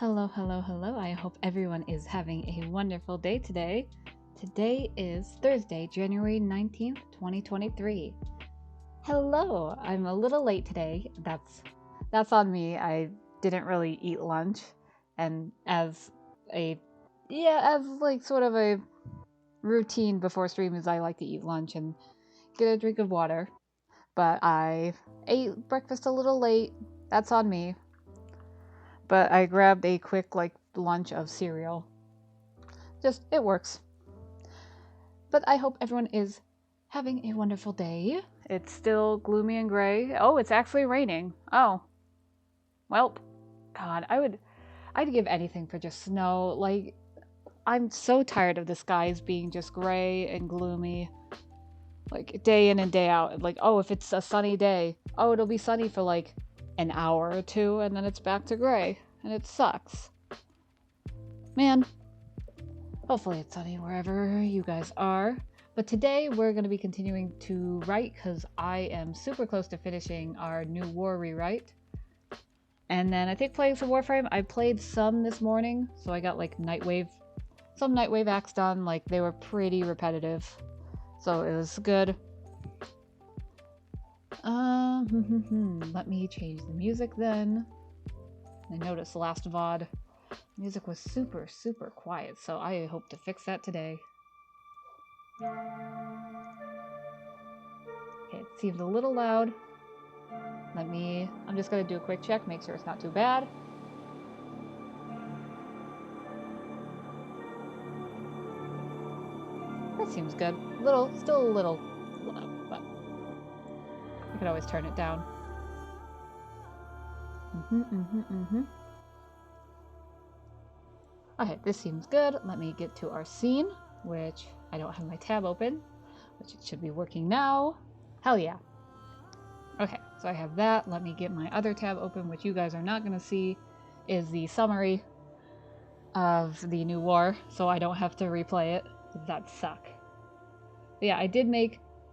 Hello, hello, hello. I hope everyone is having a wonderful day today. Today is Thursday, January 19th, 2023. Hello. I'm a little late today. That's on me. I didn't really eat lunch, and as like sort of a routine before stream is I like to eat lunch and get a drink of water. But I ate breakfast a little late. That's on me. But I grabbed a quick lunch of cereal. Just it works. But I hope everyone is having a wonderful day. It's still gloomy and gray. Oh, it's actually raining. Oh. Welp. God, I'd give anything for just snow. Like, I'm so tired of the skies being just gray and gloomy. Like, day in and day out. Like, oh, if it's a sunny day, oh, it'll be sunny for like an hour or two, and then it's back to gray. And it sucks. Man. Hopefully it's sunny wherever you guys are. But today we're going to be continuing to write because I am super close to finishing our new war rewrite. And then I think playing some Warframe. I played some this morning, so I got like some Nightwave acts done. Like they were pretty repetitive, so it was good. Let me change the music then. I noticed the last VOD music was super, super quiet, so I hope to fix that today. Okay, it seems a little loud. I'm just gonna do a quick check, make sure it's not too bad. That seems good. Still a little loud, but I could always turn it down. Okay, this seems good. Let me get to our scene, which I don't have my tab open, which it should be working now. Hell yeah. Okay, so I have that. Let me get my other tab open, which you guys are not going to see, is the summary of the new war, so I don't have to replay it, because that'd suck. But yeah,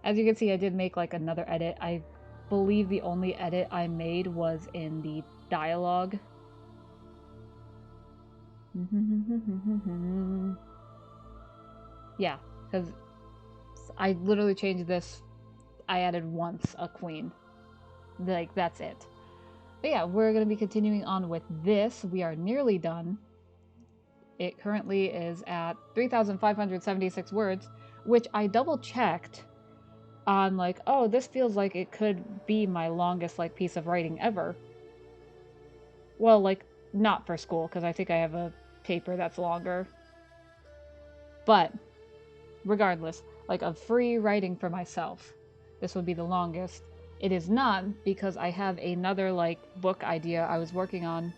as you can see, I did make like another edit. I believe the only edit I made was in the dialogue. Yeah, because I literally changed this. I added once a queen. Like, that's it. But yeah, we're going to be continuing on with this. We are nearly done. It currently is at 3,576 words, which I double checked on like, oh, this feels like it could be my longest like piece of writing ever. Well, like, not for school, because I think I have a paper that's longer. But regardless, like of free writing for myself, this would be the longest. It is not, because I have another like book idea I was working on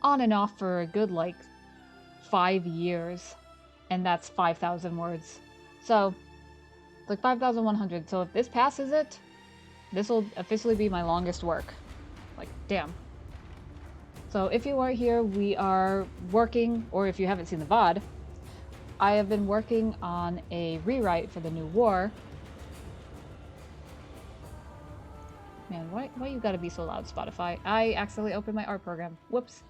and off for a good like 5 years, and that's 5,000 words. So it's like 5,100. So if this passes it, this will officially be my longest work. Like, damn. So if you are here, we are working, or if you haven't seen the VOD, I have been working on a rewrite for the new war. Man, why you gotta be so loud, Spotify? I accidentally opened my art program. Whoops.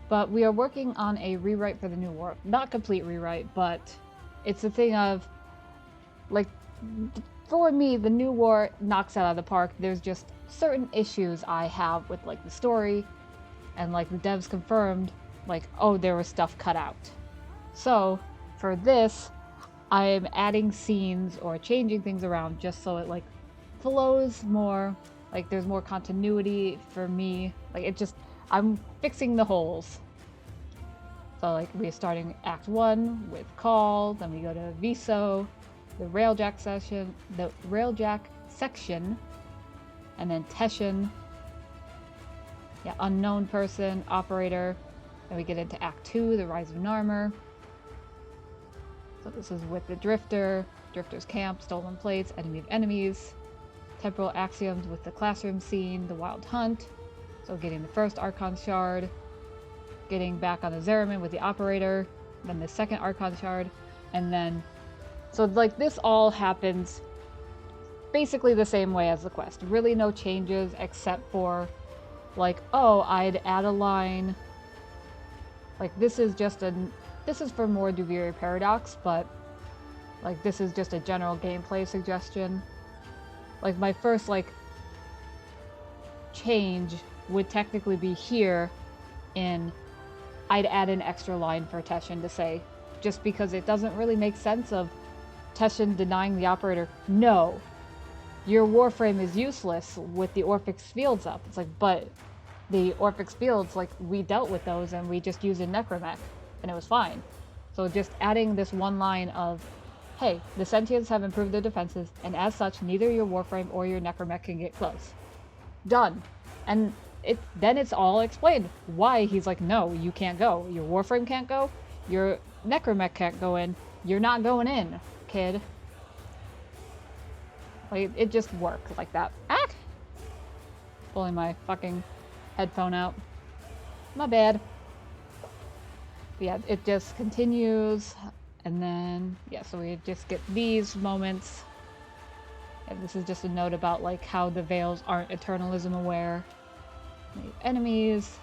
But we are working on a rewrite for the new war. Not complete rewrite, but it's a thing of, like, for me, the new war knocks it out of the park. There's just certain issues I have with, like, the story, and, like, the devs confirmed, like, oh, there was stuff cut out. So, for this, I'm adding scenes or changing things around just so it, like, flows more, like, there's more continuity for me. Like, I'm fixing the holes. So, like, we're starting Act 1 with Call, then we go to Viso, the Railjack section, and then Teshin, yeah, Unknown Person, Operator, then we get into Act 2, the Rise of Narmer. So this is with the Drifter, Drifter's Camp, Stolen Plates, Enemy of Enemies, Temporal Axioms with the Classroom Scene, the Wild Hunt, so getting the first Archon Shard, getting back on the Zeramin with the Operator, then the second Archon Shard, and then, so like this all happens basically the same way as the quest. Really no changes except for, like, oh, I'd add a line. Like, this is for more Duviri Paradox, but, like, this is just a general gameplay suggestion. Like, my first, like, change would technically be here in I'd add an extra line for Teshin to say, just because it doesn't really make sense of Teshin denying the operator, no, your Warframe is useless with the Orphix fields up. It's like, but the Orphix fields, like, we dealt with those and we just used a Necromech and it was fine. So just adding this one line of, hey, the Sentients have improved their defenses, and as such, neither your Warframe or your Necromech can get close. Done. And then it's all explained why he's like, no, you can't go. Your Warframe can't go. Your Necromech can't go in. You're not going in, kid. Like, it just worked like that. Ah! Pulling my fucking headphone out. My bad. But yeah, it just continues. And then, yeah, so we just get these moments. And this is just a note about, like, how the Veils aren't Eternalism aware. Enemies.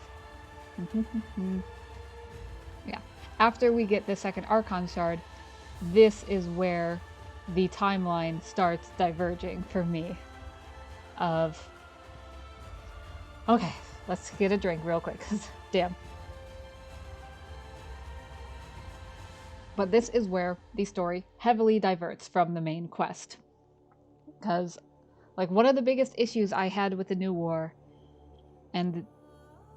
Yeah. After we get the second Archon Shard, this is where the timeline starts diverging for me. Okay, let's get a drink real quick, because damn. But this is where the story heavily diverts from the main quest. Because, like, one of the biggest issues I had with the New War, and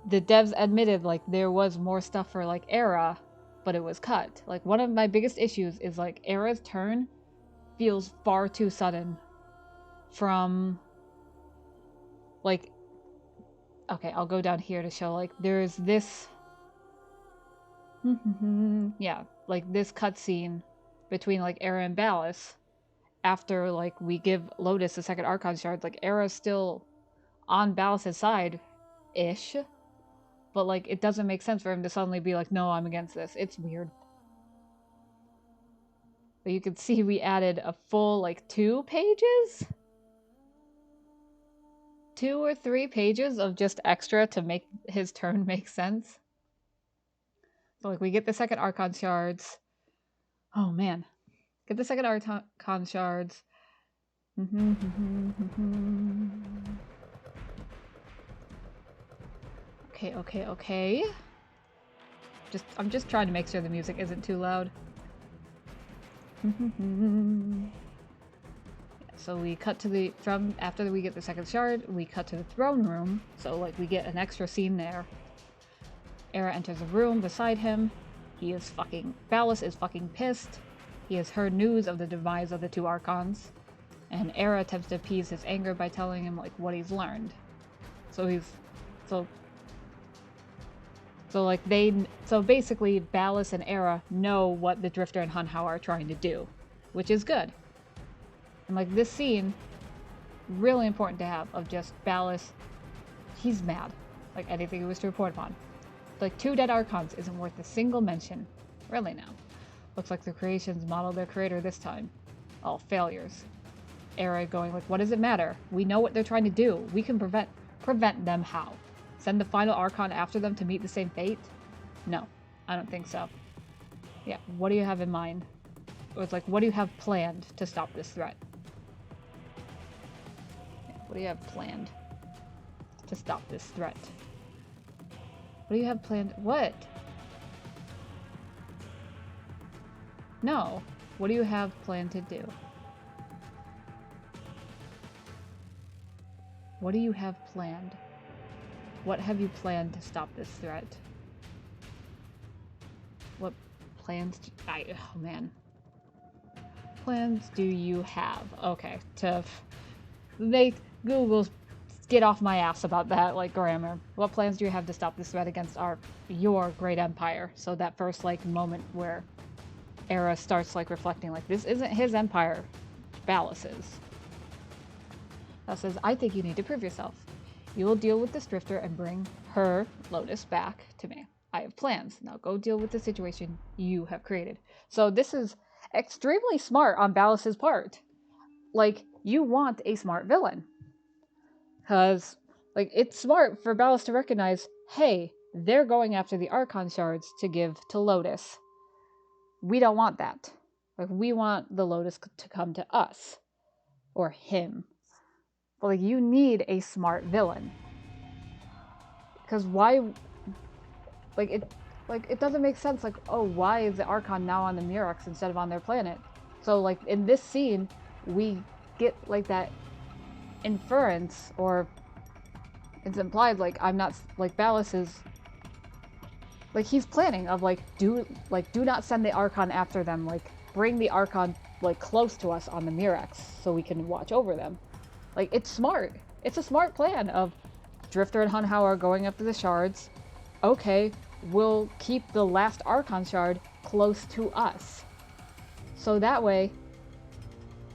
the devs admitted, like, there was more stuff for, like, Era, but it was cut. Like, one of my biggest issues is, like, Era's turn feels far too sudden from, like, okay, I'll go down here to show, like, there's this, yeah, like, this cutscene between, like, Era and Ballas. After, like, we give Lotus the second Archon Shard, like, Era's still on Ballas' side-ish. But, like, it doesn't make sense for him to suddenly be like, no, I'm against this. It's weird. But you can see we added a full, like, 2 pages? 2 or 3 pages of just extra to make his turn make sense. So, like, we get the second Archon Shards. Oh, man. Get the second Archon Shards. Okay. I'm just trying to make sure the music isn't too loud. So we cut to after we get the second shard, we cut to the throne room. So, like, we get an extra scene there. Era enters a room beside him. Ballas is fucking pissed. He has heard news of the demise of the 2 Archons. And Era attempts to appease his anger by telling him, like, what he's learned. So basically Ballas and Era know what the Drifter and Hunhow are trying to do, which is good. And, like, this scene, really important to have, of just Ballas, he's mad. Like, anything he was to report upon. Like, 2 dead Archons isn't worth a single mention. Really now. Looks like the creations modeled their creator this time. All failures. Era going like, what does it matter? We know what they're trying to do. We can prevent them how? Send the final Archon after them to meet the same fate? No, I don't think so. Yeah, what do you have in mind? Or it's like, what do you have planned to stop this threat? Yeah, what do you have planned to stop this threat? What do you have planned? What? No. What do you have planned to do? What do you have planned? What have you planned to stop this threat? What plans oh man. Plans do you have? Okay, to make Google get off my ass about that, like, grammar. What plans do you have to stop this threat against your great empire? So that first, like, moment where Era starts, like, reflecting, like, this isn't his empire, Ballas's. That says, I think you need to prove yourself. You will deal with this Drifter and bring her, Lotus, back to me. I have plans. Now go deal with the situation you have created. So this is extremely smart on Ballas's part. Like, you want a smart villain. Because, like, it's smart for Ballas to recognize, hey, they're going after the Archon shards to give to Lotus. We don't want that. Like, we want the Lotus to come to us. Or him. But, like, you need a smart villain. Because why... it doesn't make sense. Like, oh, why is the Archon now on the Murex instead of on their planet? So, like, in this scene, we get, like, that inference, or it's implied, like, I'm not, like, Ballas is, like, he's planning of, like, do not send the Archon after them, like, bring the Archon, like, close to us on the Murex so we can watch over them. Like, it's smart. It's a smart plan of Drifter and Hunhow are going after the shards. Okay, we'll keep the last Archon shard close to us. So that way,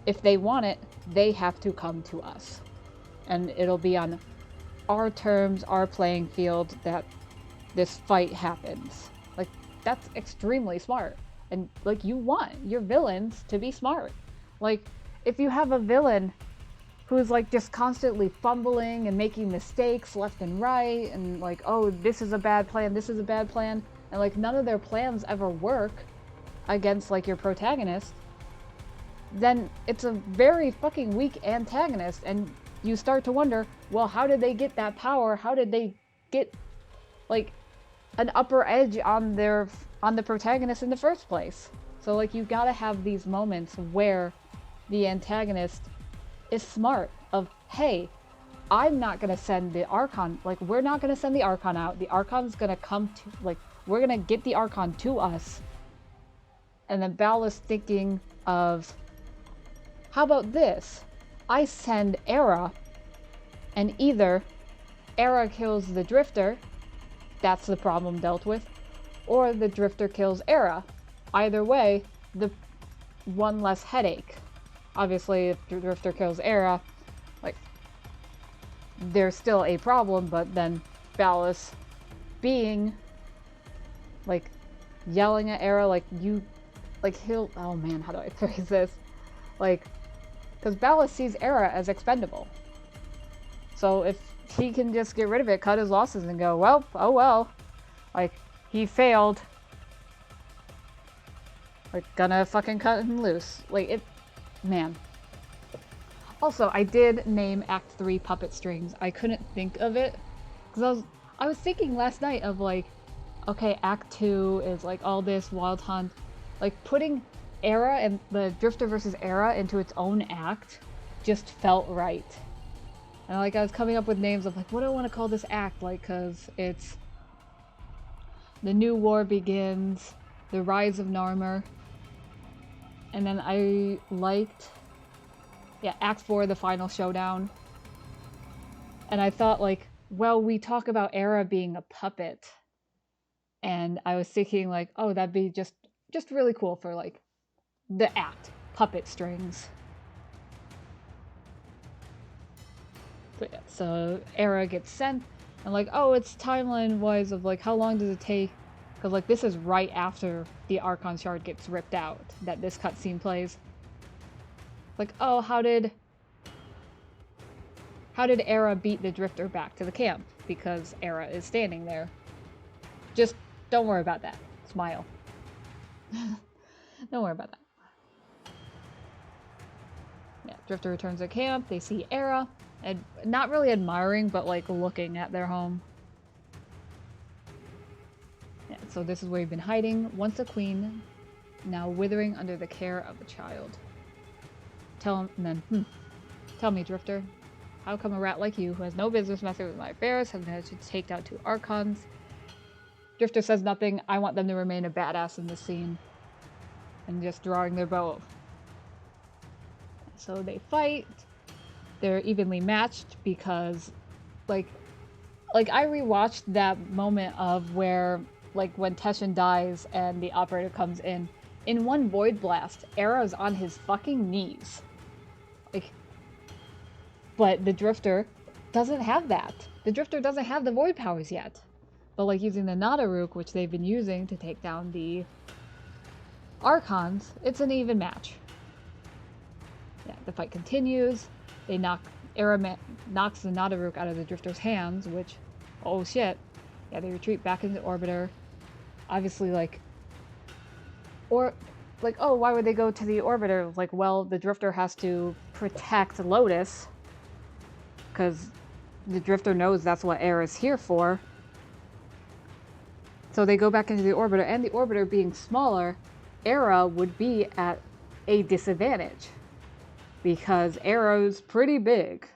if they want it, they have to come to us. And it'll be on our terms, our playing field, that this fight happens. Like, that's extremely smart. And, like, you want your villains to be smart. Like, if you have a villain who's, like, just constantly fumbling and making mistakes left and right, and, like, oh, this is a bad plan, this is a bad plan, and, like, none of their plans ever work against, like, your protagonist, then it's a very fucking weak antagonist, and you start to wonder, well, how did they get that power? How did they get, like, an upper edge on the protagonist in the first place? So, like, you gotta have these moments where the antagonist is smart of, hey, I'm not gonna send the Archon, like, we're not gonna send the Archon out. The Archon's gonna come to, like, we're gonna get the Archon to us. And then Ballas thinking of, how about this? I send Era, and either Era kills the Drifter, that's the problem dealt with, or the Drifter kills Era. Either way, the one less headache. Obviously, if the Drifter kills Era, like, there's still a problem, but then Ballas being, like, yelling at Era, like, you, like, he'll, oh man, how do I phrase this? Like, because Ballas sees Era as expendable. So if he can just get rid of it, cut his losses, and go, well, oh well. Like, he failed. Like, gonna fucking cut him loose. Like, it, man. Also, I did name Act 3 Puppet Strings. I couldn't think of it. Because I was thinking last night of, like, okay, Act 2 is, like, all this Wild Hunt. Like, putting Era and the Drifter versus Era into its own act just felt right. And, like, I was coming up with names of, like, what do I want to call this act? Like, because it's the new war begins, the rise of Narmer. And then I liked, yeah, Act 4, the final showdown. And I thought, like, well, we talk about Era being a puppet. And I was thinking, like, oh, that'd be just really cool for, like, the act, Puppet Strings. But yeah, so Era gets sent, and, like, oh, it's timeline-wise of, like, how long does it take? Because, like, this is right after the Archon shard gets ripped out that this cutscene plays. Like, oh, how did Era beat the Drifter back to the camp? Because Era is standing there. Just don't worry about that. Smile. Don't worry about that. Yeah, Drifter returns to camp. They see Era, and not really admiring, but, like, looking at their home. Yeah, so this is where you've been hiding. Once a queen, now withering under the care of a child. Tell me, Drifter, how come a rat like you, who has no business messing with my affairs, has managed to take down 2 Archons? Drifter says nothing. I want them to remain a badass in this scene. And just drawing their bow. So they fight. They're evenly matched because, like I rewatched that moment of where, like, when Teshin dies and the operator comes in. In one Void Blast, Era's on his fucking knees. Like, but the Drifter doesn't have that. The Drifter doesn't have the Void powers yet. But, like, using the Nadaruk, which they've been using to take down the Archons, it's an even match. Yeah, the fight continues. Era knocks the Nadaruk out of the Drifter's hands, which, oh shit. Yeah, they retreat back into the Orbiter. Obviously, oh, why would they go to the Orbiter? Like, well, the Drifter has to protect Lotus, because the Drifter knows that's what Era is here for. So they go back into the Orbiter, and the Orbiter being smaller, Era would be at a disadvantage, because Era's pretty big.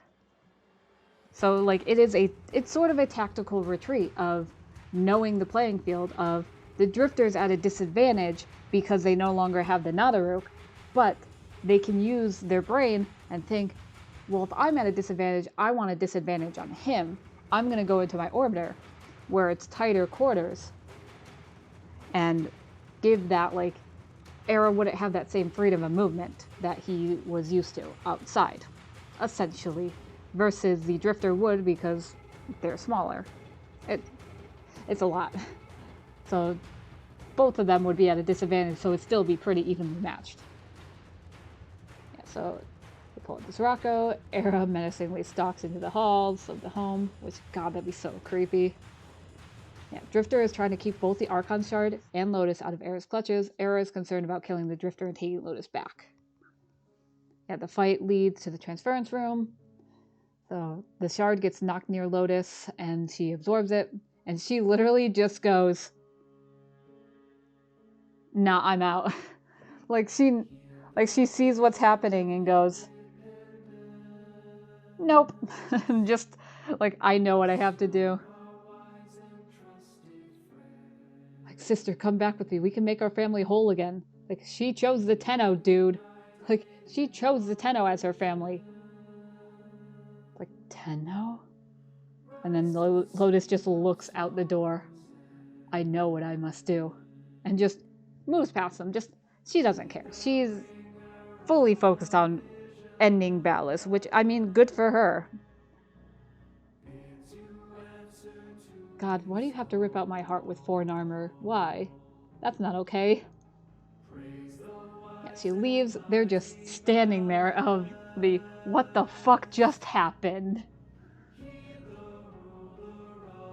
So, like, it's sort of a tactical retreat of knowing the playing field of the Drifters at a disadvantage because they no longer have the Nadaruk, but they can use their brain and think, well, if I'm at a disadvantage, I want a disadvantage on him. I'm going to go into my Orbiter, where it's tighter quarters, and give that, like, Era wouldn't have that same freedom of movement that he was used to outside, essentially. Versus the Drifter would, because they're smaller. It's a lot. So both of them would be at a disadvantage, so it'd still be pretty evenly matched. Yeah, so they pull out the Sirocco. Era menacingly stalks into the halls of the home, which, god, that'd be so creepy. Yeah, Drifter is trying to keep both the Archon Shard and Lotus out of Era's clutches. Era is concerned about killing the Drifter and taking Lotus back. Yeah, the fight leads to the transference room. So the shard gets knocked near Lotus, and she absorbs it, and she literally just goes, "Nah, I'm out." like she sees what's happening and goes, "Nope." Just like, I know what I have to do. Like, sister, come back with me. We can make our family whole again. Like, she chose the Tenno, dude. Like, she chose the Tenno as her family. Like, Tenno? And then Lotus just looks out the door. I know what I must do. And just moves past them. She doesn't care. She's fully focused on ending Ballas, which, I mean, good for her. God, why do you have to rip out my heart with 4 armor? Why? That's not okay. Yeah, she leaves. They're just standing there of the, what the fuck just happened?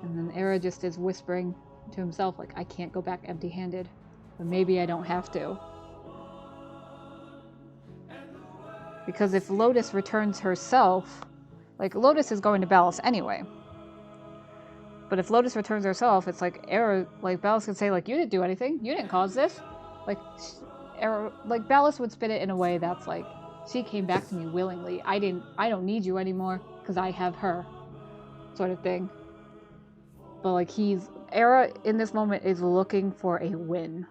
And then Era just is whispering to himself, like, I can't go back empty-handed. But maybe I don't have to. Because if Lotus returns herself, like, Lotus is going to Ballas anyway. But if Lotus returns herself, it's like, Era, like, Ballas can say, like, you didn't do anything. You didn't cause this. Like, Era, like, Ballas would spin it in a way that's like, she came back to me willingly. I don't need you anymore because I have her, sort of thing. But, like, Era in this moment is looking for a win.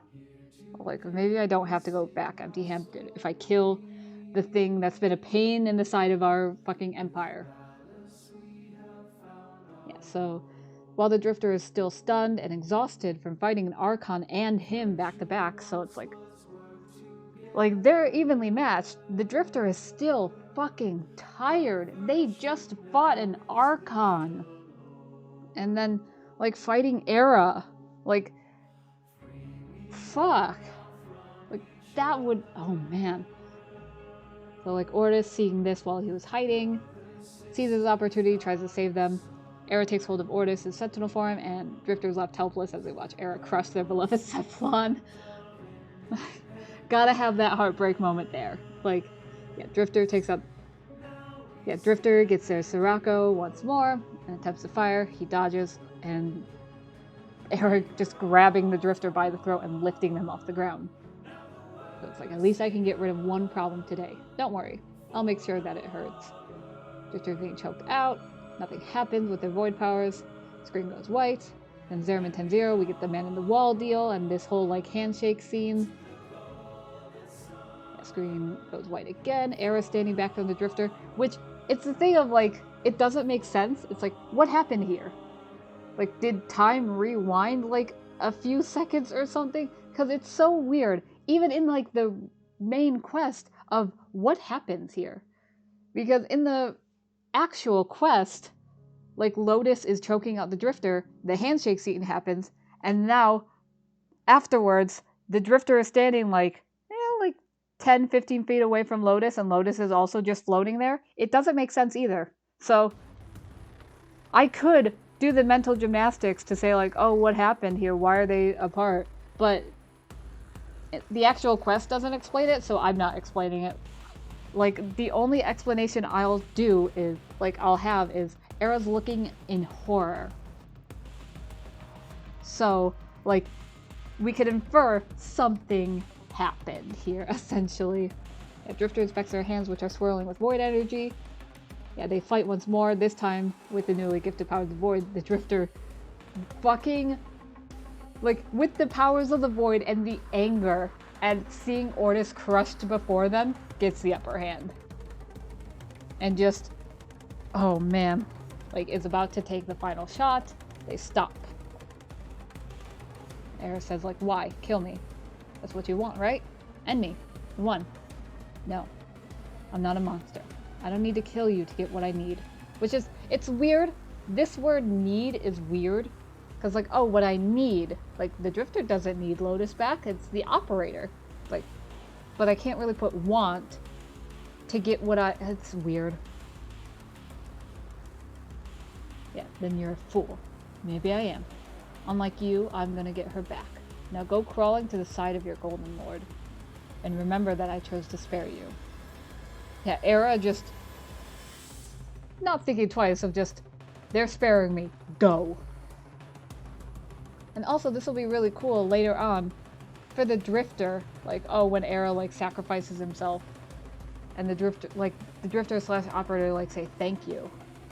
Like, maybe I don't have to go back empty-handed if I kill the thing that's been a pain in the side of our fucking empire. Yeah, so while the Drifter is still stunned and exhausted from fighting an Archon and him back to back, so it's like they're evenly matched, the Drifter is still fucking tired. They just fought an Archon. And then, like, fighting Era. Like, fuck. Like, that would, oh man. So, like, Ortis, seeing this while he was hiding, sees his opportunity, tries to save them. Era takes hold of Ortis in Sentinel form, and Drifter's left helpless as they watch Era crush their beloved Cephalon. Gotta have that heartbreak moment there. Like, yeah, Drifter gets their Sirocco once more and attempts to fire. He dodges, and Era just grabbing the Drifter by the throat and lifting them off the ground. So it's like, at least I can get rid of one problem today. Don't worry, I'll make sure that it hurts. Drifter being choked out. Nothing happens with their void powers. Screen goes white. Then Zeraman 10-0, we get the man in the wall deal and this whole, like, handshake scene. Yeah, screen goes white again. Era standing back from the Drifter, which, it's the thing of, like, it doesn't make sense. It's like, what happened here? Like, did time rewind, like, a few seconds or something? Because it's so weird. Even in, like, the main quest of what happens here. Because in the actual quest, like, Lotus is choking out the Drifter, the handshake scene happens, and now, afterwards, the Drifter is standing like, 10, 15 feet away from Lotus and Lotus is also just floating there, it doesn't make sense either. So I could do the mental gymnastics to say like, oh, what happened here? Why are they apart? But the actual quest doesn't explain it, so I'm not explaining it. Like, the only explanation I'll do is, like, I'll have is Era's looking in horror. So, like, we could infer something happened here, essentially. Yeah, Drifter inspects their hands, which are swirling with void energy. Yeah, they fight once more, this time with the newly gifted powers of the void. The Drifter fucking, like, with the powers of the void and the anger and seeing Ordis crushed before them, gets the upper hand. And just, oh man, like, is about to take the final shot. They stop. Era says, like, why? Kill me. That's what you want, right? End me. One. No. I'm not a monster. I don't need to kill you to get what I need. Which is, it's weird. This word need is weird. Because, like, oh, what I need. Like, the Drifter doesn't need Lotus back. It's the operator. Like, but I can't really put want to get what I... It's weird. Yeah, then you're a fool. Maybe I am. Unlike you, I'm gonna get her back. Now go crawling to the side of your Golden Lord. And remember that I chose to spare you. Yeah, Era just... not thinking twice of just... they're sparing me. Go. And also, this will be really cool later on for the Drifter. Like, oh, when Era, like, sacrifices himself. And the Drifter, like, the Drifter / operator, like, say thank you.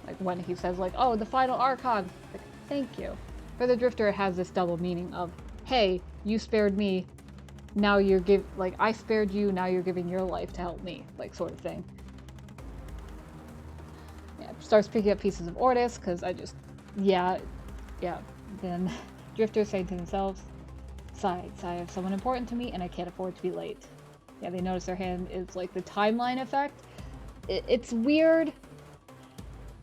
Like, when he says, like, oh, the final Archon. Like, thank you. For the Drifter, it has this double meaning of, hey, you spared me, now you're like, I spared you, now you're giving your life to help me, like, sort of thing. Yeah, starts picking up pieces of Ordis, because I just, yeah. Then Drifters saying to themselves, besides, I have someone important to me, and I can't afford to be late. Yeah, they notice their hand is, like, the timeline effect. It's weird.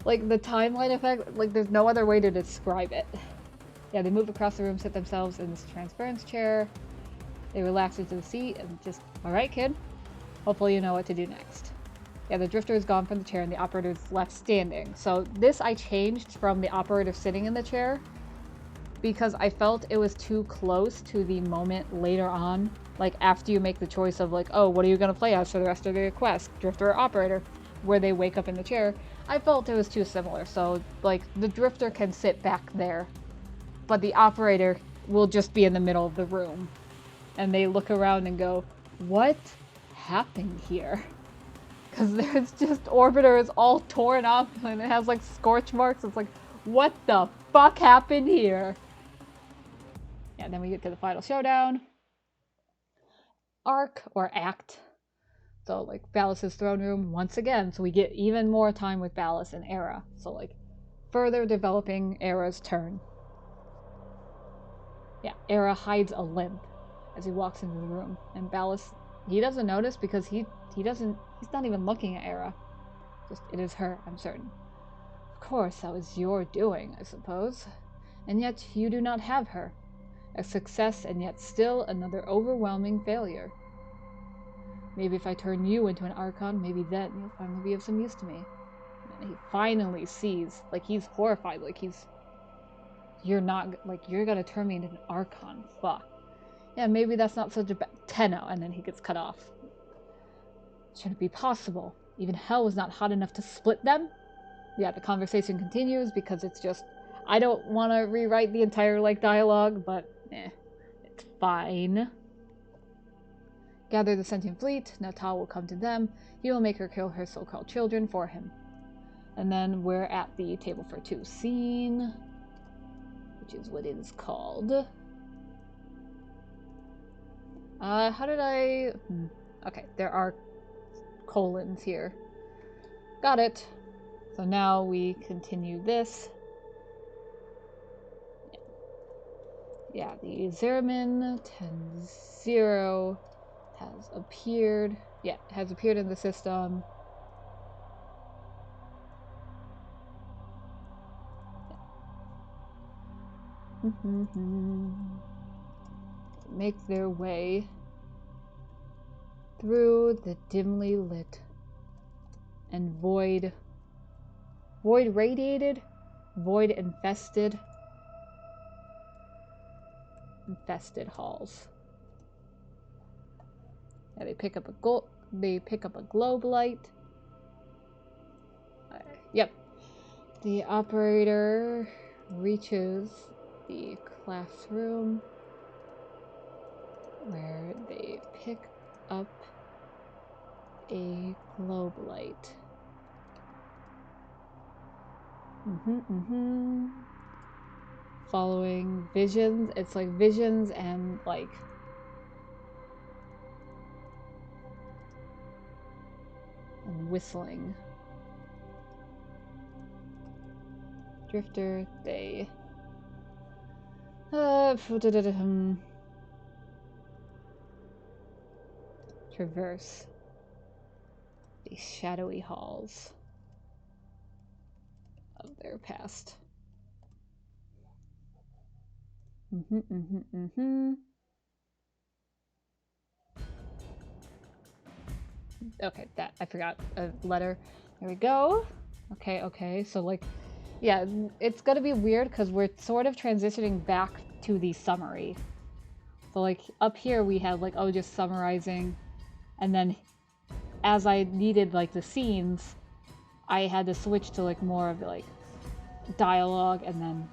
Like, the timeline effect, like, there's no other way to describe it. Yeah, they move across the room, sit themselves in this transference chair. They relax into the seat and just, alright, kid. Hopefully you know what to do next. Yeah, the Drifter is gone from the chair and the operator is left standing. So this I changed from the operator sitting in the chair because I felt it was too close to the moment later on. Like, after you make the choice of, like, oh, what are you going to play as for the rest of the quest? Drifter or operator? Where they wake up in the chair. I felt it was too similar. So, like, the Drifter can sit back there. But the operator will just be in the middle of the room. And they look around and go, what happened here? Because there's just Orbiter is all torn up and it has like scorch marks. It's like, what the fuck happened here? Yeah, then we get to the final showdown. Arc or act. So like Ballas's throne room once again. So we get even more time with Ballas and Era. So like further developing Era's turn. Yeah, Era hides a limp as he walks into the room, and Ballas, he doesn't notice because he's not even looking at Era. Just, it is her, I'm certain. Of course, that was your doing, I suppose. And yet, you do not have her. A success, and yet still another overwhelming failure. Maybe if I turn you into an Archon, maybe then you'll finally be of some use to me. And he finally sees, like, he's horrified, like, you're not, like, you're gonna turn me into an Archon. Fuck. Yeah, maybe that's not such a bad... Tenno, and then he gets cut off. Should it be possible? Even hell was not hot enough to split them? Yeah, the conversation continues because it's just... I don't want to rewrite the entire, like, dialogue, but it's fine. Gather the sentient fleet. Natal will come to them. He will make her kill her so-called children for him. And then we're at the table for two scene, which is what it is called. How did I... Okay, there are colons here. Got it. So now we continue this. Yeah, the Zeramin 10-0 has appeared. Yeah, has appeared in the system. Make their way through the dimly lit and void radiated, void infested halls. Yeah, they pick up a globe light. Yep. The operator reaches the classroom where they pick up a globe light. Following visions. It's like visions and like and whistling. Drifter, they traverse the shadowy halls of their past. Okay, that I forgot a letter. There we go. Okay. So like, yeah, it's gonna be weird because we're sort of transitioning back to the summary. So like up here we had like, oh, just summarizing, and then as I needed like the scenes, I had to switch to like more of like dialogue and then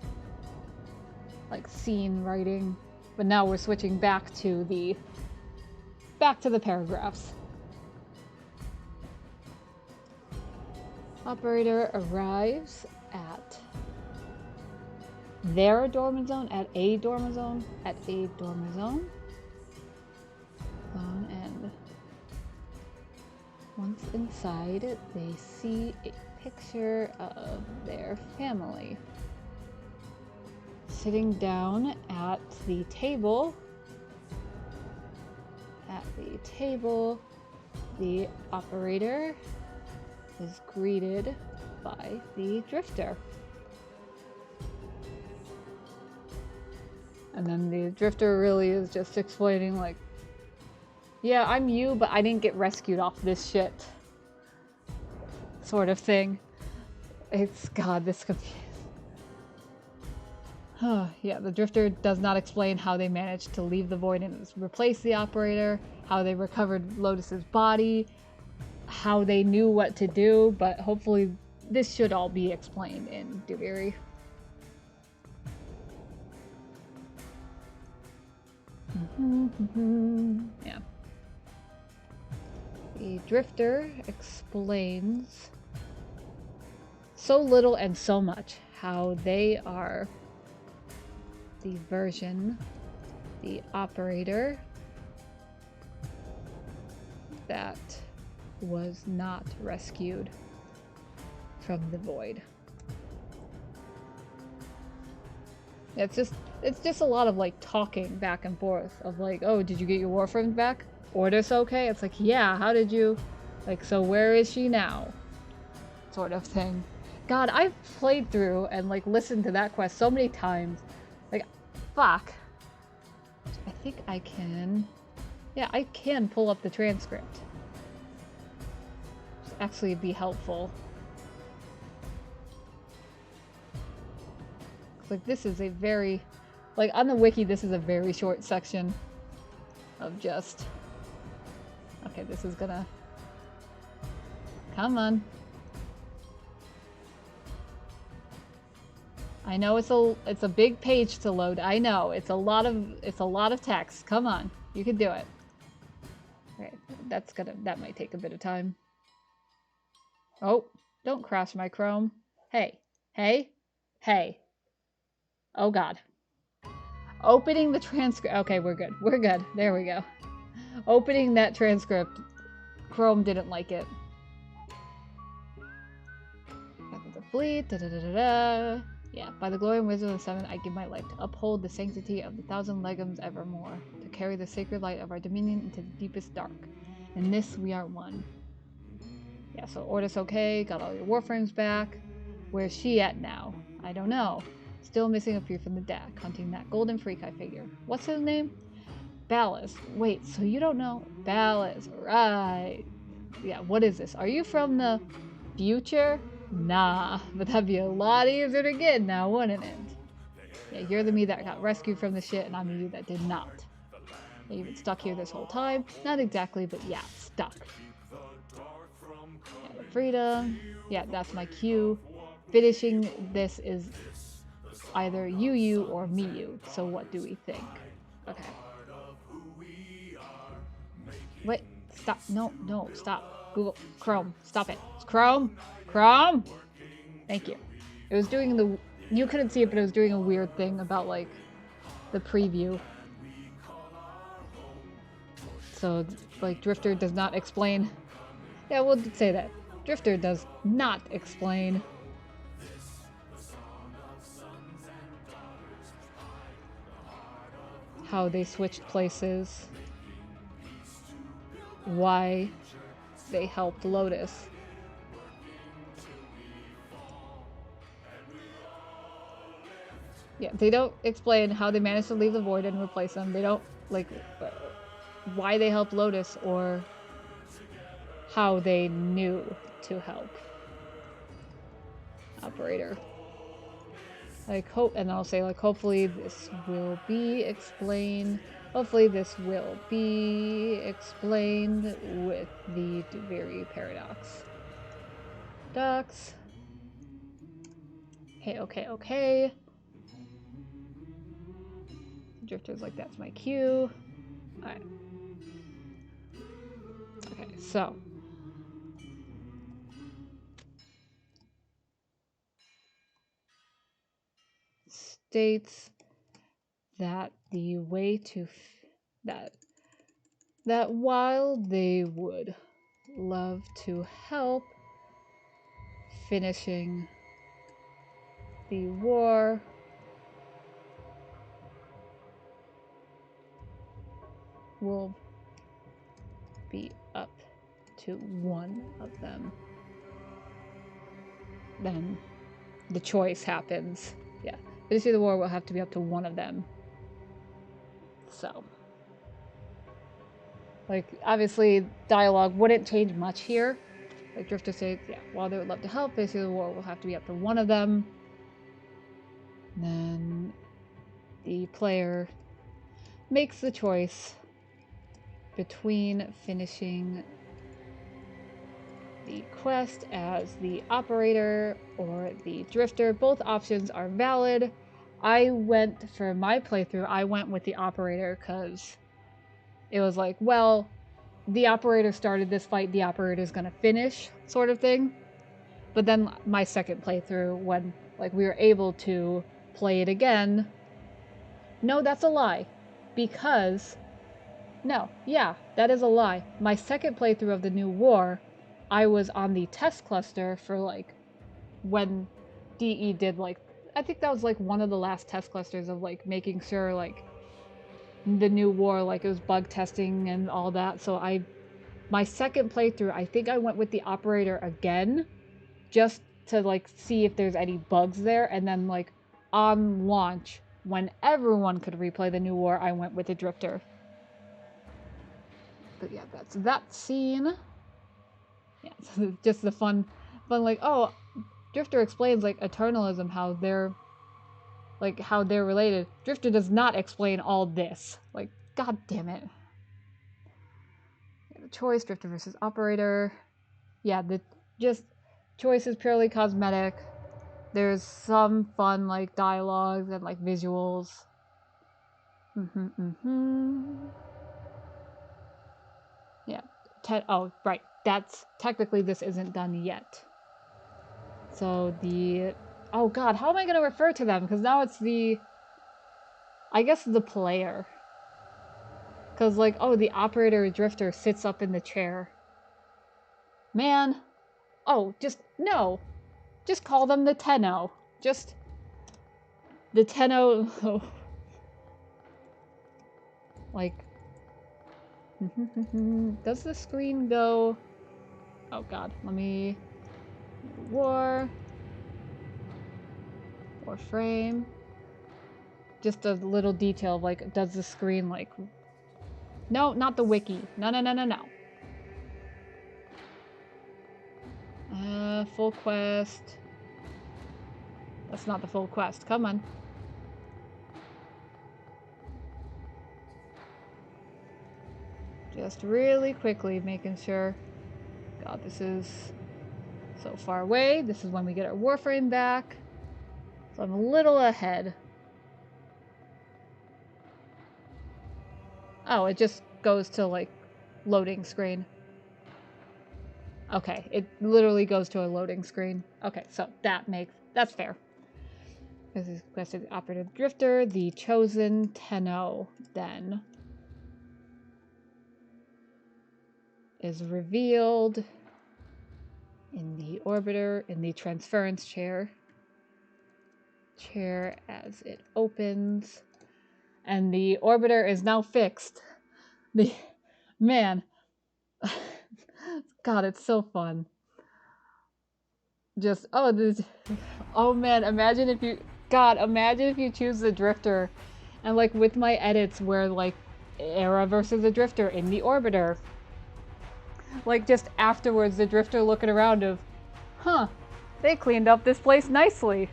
like scene writing. But now we're switching back to the paragraphs. Operator arrives at their dormizone, at a dormizone. And once inside, they see a picture of their family sitting down at the table. The operator is greeted by the drifter. And then the drifter really is just explaining like, yeah, I'm you, but I didn't get rescued off this shit. Sort of thing. It's, God, this confused. Yeah, the drifter does not explain how they managed to leave the void and replace the operator, how they recovered Lotus's body, how they knew what to do, but hopefully this should all be explained in Duviri. Yeah. The drifter explains so little and so much how they are the version, the operator that was not rescued from the void. It's just a lot of like talking back and forth of like, oh, did you get your warframes back? Ordis okay? It's like, yeah, how did you, like, so where is she now? Sort of thing. God, I've played through and like listened to that quest so many times. Like, fuck. I think I can, yeah, I can pull up the transcript. Actually be helpful. Like, this is a very, like, on the wiki, this is a very short section of just, okay, this is gonna, come on. I know it's a big page to load. I know it's a lot of text. Come on, you can do it. Okay, that might take a bit of time. Oh, don't crash my Chrome. Hey. Oh God. Opening the transcript. Okay, we're good. There we go. Opening that transcript. Chrome didn't like it. The fleet. Yeah, by the glory and wisdom of the seven, I give my life to uphold the sanctity of the thousand legions evermore, to carry the sacred light of our dominion into the deepest dark. In this we are one. Yeah, so Ordis okay, got all your warframes back. Where's she at now? I don't know. Still missing a few from the deck, hunting that golden freak I figure. What's his name? Ballas. Wait, so you don't know? Ballas, right. Yeah, what is this? Are you from the future? Nah, but that'd be a lot easier to get now, wouldn't it? Yeah, you're the me that got rescued from the shit, and I'm the you that did not. Yeah, you've been stuck here this whole time. Not exactly, but yeah, stuck. Yeah, the freedom. Yeah, that's my cue. Finishing this is either you or me you. So what do we think? Okay. Wait, stop. No, no, stop. Google, Chrome, stop it. It's Chrome. Chrome! Thank you. It was doing the, you couldn't see it, but it was doing a weird thing about like the preview. So like Drifter does not explain. Yeah, we'll say that. Drifter does not explain how they switched places, why they helped Lotus. Yeah, they don't explain how they managed to leave the void and replace them. They don't, like, why they helped Lotus or how they knew to help. Operator. Like, hope, and I'll say, like, hopefully this will be explained. Hopefully this will be explained with the Duviri paradox. Docs. Okay. Drifter's like, that's my cue. Alright. Okay, so. States that the way to that while they would love to help finishing the war, will be up to one of them. Then the choice happens. Yeah, finishing the war will have to be up to one of them. So, like, obviously, dialogue wouldn't change much here. Like Drifter says, yeah, while they would love to help, finishing the war will have to be up to one of them. Then the player makes the choice between finishing the quest as the operator or the drifter. Both options are valid. I went, for my playthrough, I went with the operator because it was like, well, the operator started this fight, the operator is going to finish, sort of thing. But then my second playthrough, when like we were able to play it again, no, that's a lie. Because, no, yeah, that is a lie. My second playthrough of the New War, I was on the test cluster for like when DE did like, I think that was like one of the last test clusters of like making sure like the New War, like it was bug testing and all that. So my second playthrough, I think I went with the operator again just to like see if there's any bugs there, and then like on launch when everyone could replay the New War, I went with the drifter. But yeah, that's that scene. Yeah, so just the fun like, oh, Drifter explains like eternalism, how they're related. Drifter does not explain all this. Like, god damn it. Yeah, the choice, Drifter versus operator. Yeah, the just choice is purely cosmetic. There's some fun like dialogues and like visuals. Yeah. Oh, right. That's technically this isn't done yet. So the, oh god, how am I going to refer to them? Because now it's the, I guess the player. Because like, oh, the operator drifter sits up in the chair. Man. Oh, just, no. Just call them the Tenno. Just, the Tenno. Oh. Like, does the screen go? Oh god, let me, war frame. Just a little detail of like, does the screen like No, not the wiki. No, no, no, no, no. Full quest. That's not the full quest. Come on. Just really quickly making sure. God, this is so far away. This is when we get our Warframe back. So I'm a little ahead. Oh, it just goes to like loading screen. Okay, it literally goes to a loading screen. Okay, so that's fair. This is requested Operative Drifter, the chosen Tenno then is revealed in the orbiter, in the transference chair as it opens, and the orbiter is now fixed. Man, God, it's so fun. Just oh man, imagine if you choose the Drifter, and like with my edits where like Era versus the Drifter in the orbiter, like just afterwards the Drifter looking around of, huh, they cleaned up this place nicely,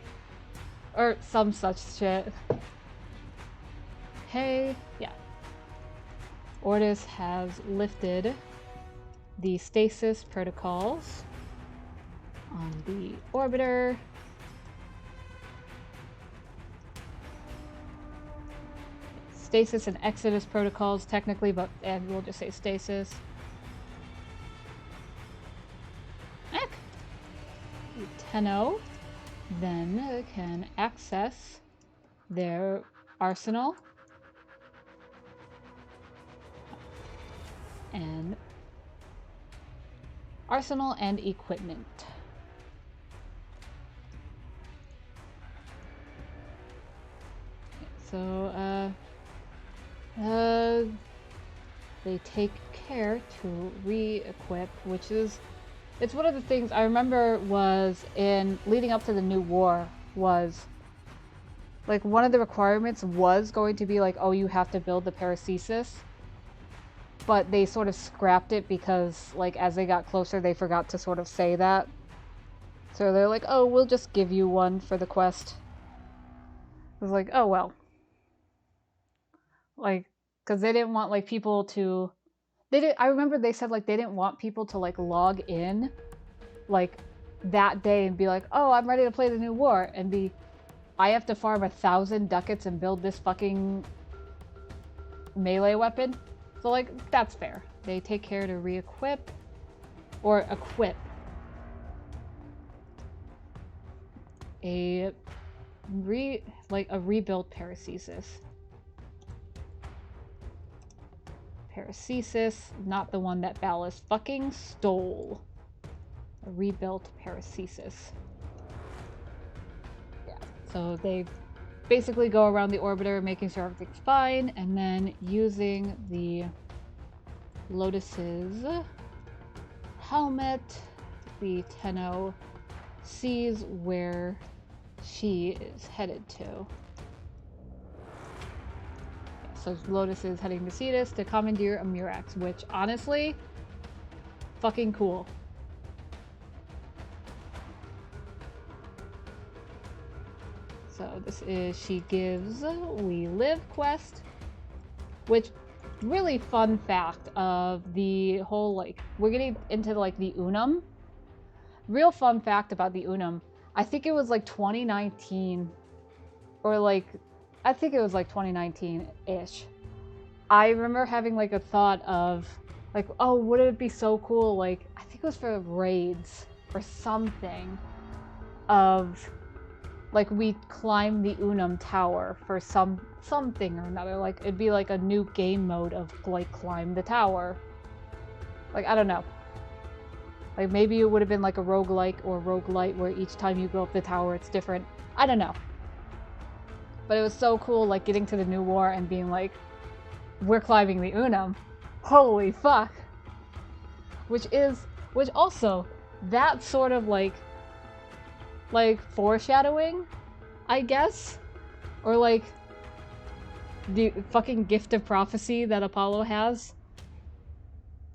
or some such shit. Hey, yeah. Ordis has lifted the stasis protocols on the orbiter. Stasis and Exodus protocols technically, but and we'll just say stasis. Tenno then can access their arsenal and equipment. So they take care to re-equip, which is, it's one of the things I remember was in leading up to the new war was like one of the requirements was going to be like, oh, you have to build the paracesis, but they sort of scrapped it because like as they got closer they forgot to sort of say that, so they're like, oh, we'll just give you one for the quest. It was like, oh well, like because they didn't want like people to, I remember they said like they didn't want people to like log in like that day and be like, oh, I'm ready to play the new war, and be, I have to farm 1,000 ducats and build this fucking melee weapon. So like that's fair. They take care to re-equip or equip a rebuilt paracesis. Paracesis, not the one that Ballas fucking stole. A rebuilt paracesis. Yeah, so they basically go around the orbiter making sure everything's fine, and then using the Lotus's helmet, the Tenno sees where she is headed to. So Lotus is heading to Cetus to commandeer a Murax, which honestly, fucking cool. So this is, she gives We Live quest, which really fun fact of the whole, like, we're getting into like the Unum. Real fun fact about the Unum, I think it was like 2019 or like, I think it was like 2019-ish. I remember having like a thought of like, oh, would it be so cool, like, I think it was for raids or something, of like we climb the Unum Tower for something or another. Like it'd be like a new game mode of like climb the tower. Like I don't know. Like maybe it would have been like a roguelike or roguelite where each time you go up the tower it's different. I don't know. But it was so cool, like getting to the new war and being like, we're climbing the Unum. Holy fuck. Which also, that sort of like foreshadowing, I guess? Or like, the fucking gift of prophecy that Apollo has.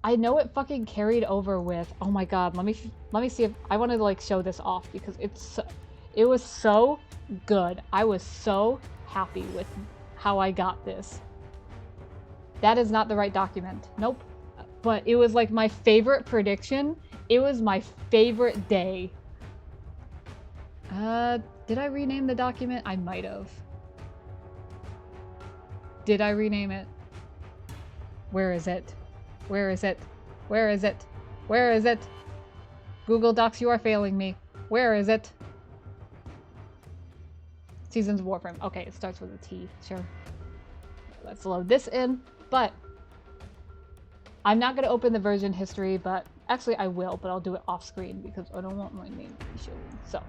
I know it fucking carried over with. Oh my god, let me see if I want to like show this off because it was so good. I was so happy with how I got this. That is not the right document. Nope. But it was like my favorite prediction. It was my favorite day. Did I rename the document? I might have. Did I rename it? Where is it? Where is it? Where is it? Where is it? Google Docs, you are failing me. Where is it? Seasons of Warframe. Okay, it starts with a T. Sure. Let's load this in. But I'm not going to open the version history, but actually I will, but I'll do it off screen because I don't want my name to be showing. So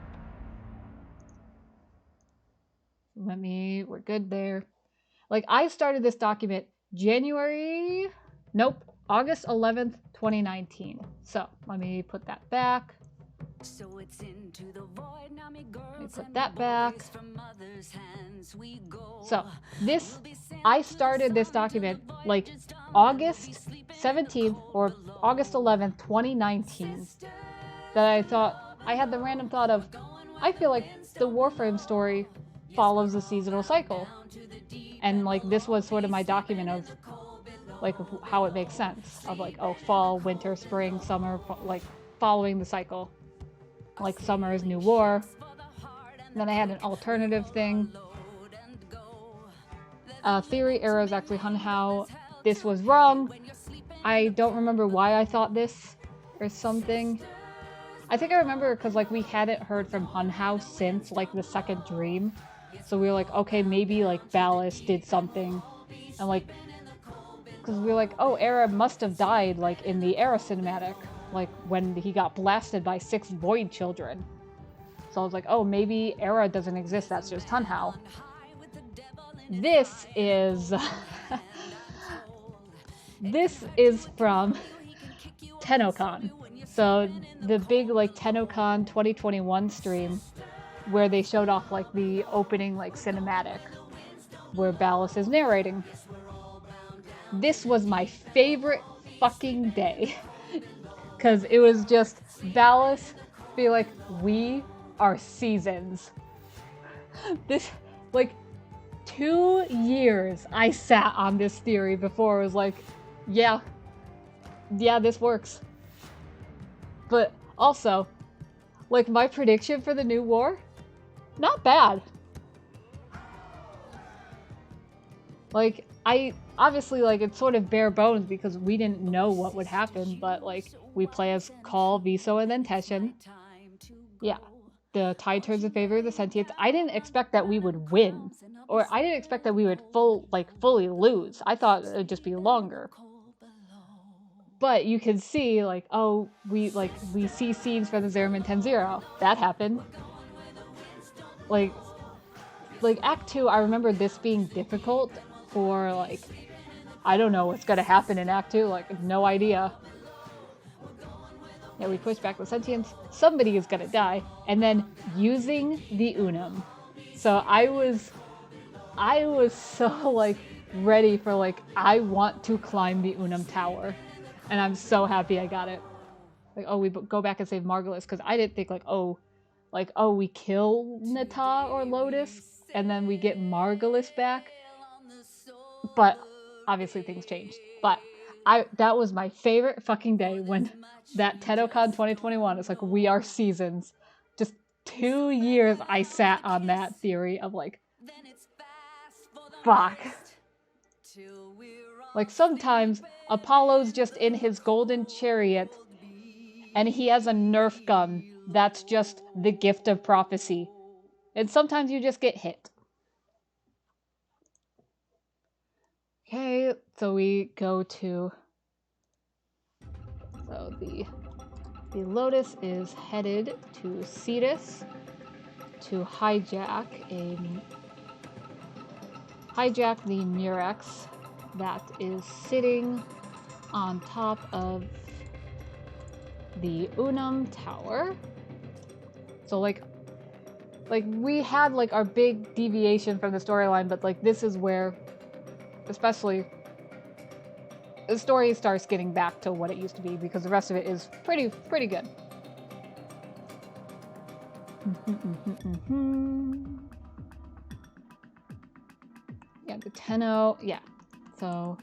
we're good there. Like, I started this document August 11th, 2019. So let me put that back. So it's into the void, now me girls put that back. So this, I started this document like August 17th or August 11th, 2019. That I had the random thought of, I feel like the Warframe story follows a seasonal cycle. And like this was sort of my document of like how it makes sense of like, oh, fall, winter, spring, summer, like following the cycle. Like summer is new war. And then I had an alternative thing. Theory Era is actually Hun Hao. This was wrong. I don't remember why I thought this or something. I think I remember because like we hadn't heard from Hun Hao since like the second dream. So we were like, okay, maybe like Ballas did something. And like, because we were like, oh, Era must have died like in the Era cinematic. Like when he got blasted by 6 Void Children. So I was like, oh, maybe Era doesn't exist, that's just Hun Hao. This is this is from TennoCon. So the big like TennoCon 2021 stream where they showed off like the opening like cinematic where Ballas is narrating. This was my favorite fucking day. Because it was just Ballas be like, we are seasons. This, like, 2 years I sat on this theory before it was like, yeah, this works. But also, like, my prediction for the new war, not bad. Like, obviously, like, it's sort of bare bones because we didn't know what would happen, but, like, we play as Call, Viso, and then Teshin. Yeah. The tide turns in favor of the Sentients. I didn't expect that we would win. Or I didn't expect that we would fully lose. I thought it would just be longer. But you can see, like, oh, we see scenes from the Zeraman 10-0. That happened. Like, Act 2, I remember this being difficult for, like, I don't know what's gonna happen in Act 2, like, no idea. Yeah, we push back the Sentients, somebody is gonna die, and then using the Unum. So I was so, like, ready for, like, I want to climb the Unum Tower. And I'm so happy I got it. Like, oh, we go back and save Margulis, because I didn't think, we kill Nata or Lotus, and then we get Margulis back. But obviously things changed. But that was my favorite fucking day when that TennoCon 2021 is like, we are seasons. Just 2 years I sat on that theory of like, fuck. Like sometimes Apollo's just in his golden chariot and he has a Nerf gun that's just the gift of prophecy. And sometimes you just get hit. Okay, so we go to... So the Lotus is headed to Cetus to hijack the Murex that is sitting on top of the Unum Tower. So like we had like our big deviation from the storyline, but like this is where especially the story starts getting back to what it used to be, because the rest of it is pretty good. Yeah, the Tenno, yeah. So,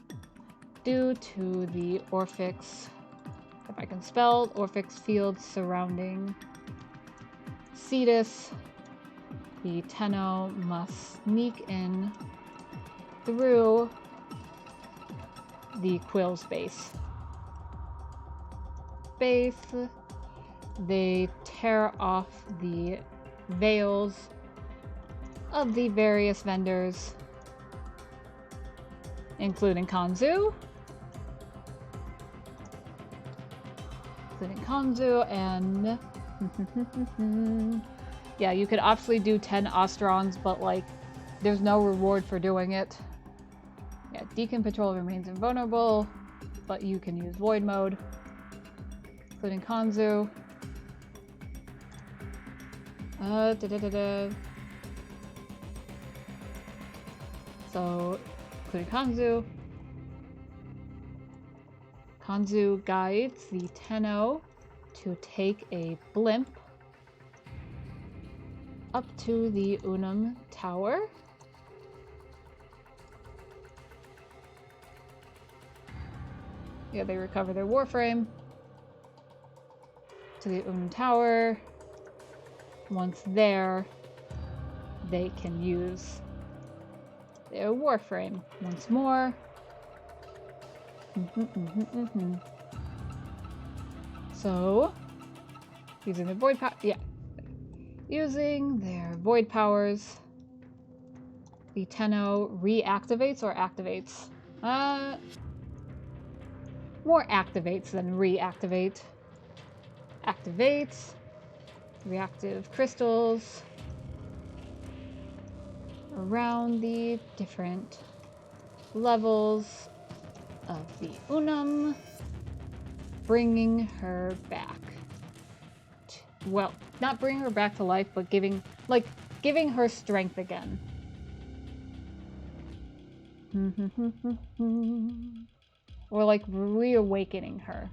due to the Orphix, if I can spell, Orphix field surrounding Cetus, the Tenno must sneak in through the Quill's base. They tear off the veils of the various vendors, including Kanzu. And yeah, you could obviously do 10 Ostrons, but like, there's no reward for doing it. Yeah, Deacon Patrol remains invulnerable, but you can use Void Mode, including Kanzu. So, including Kanzu. Kanzu guides the Tenno to take a blimp up to the Unum Tower. Yeah, they recover their Warframe to the Unum Tower. Once there, they can use their Warframe once more. So, using their void power, using their void powers, the Tenno reactivates or activates. More activates than reactivate. Activates reactive crystals around the different levels of the Unum, bringing her back. Well, not bringing her back to life, but giving her strength again. Or like reawakening her.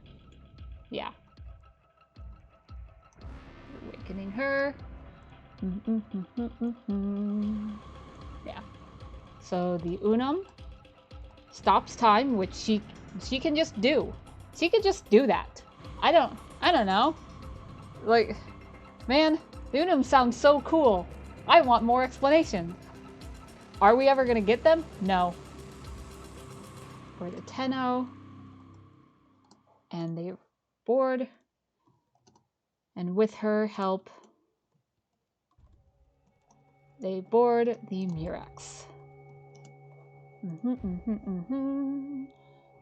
Yeah. Awakening her. Yeah. So the Unum stops time, which she can just do. She could just do that. I don't know. Like, man, the Unum sounds so cool. I want more explanation. Are we ever gonna get them? No. We're the Tenno, and they board, and with her help, they board the Murex. Then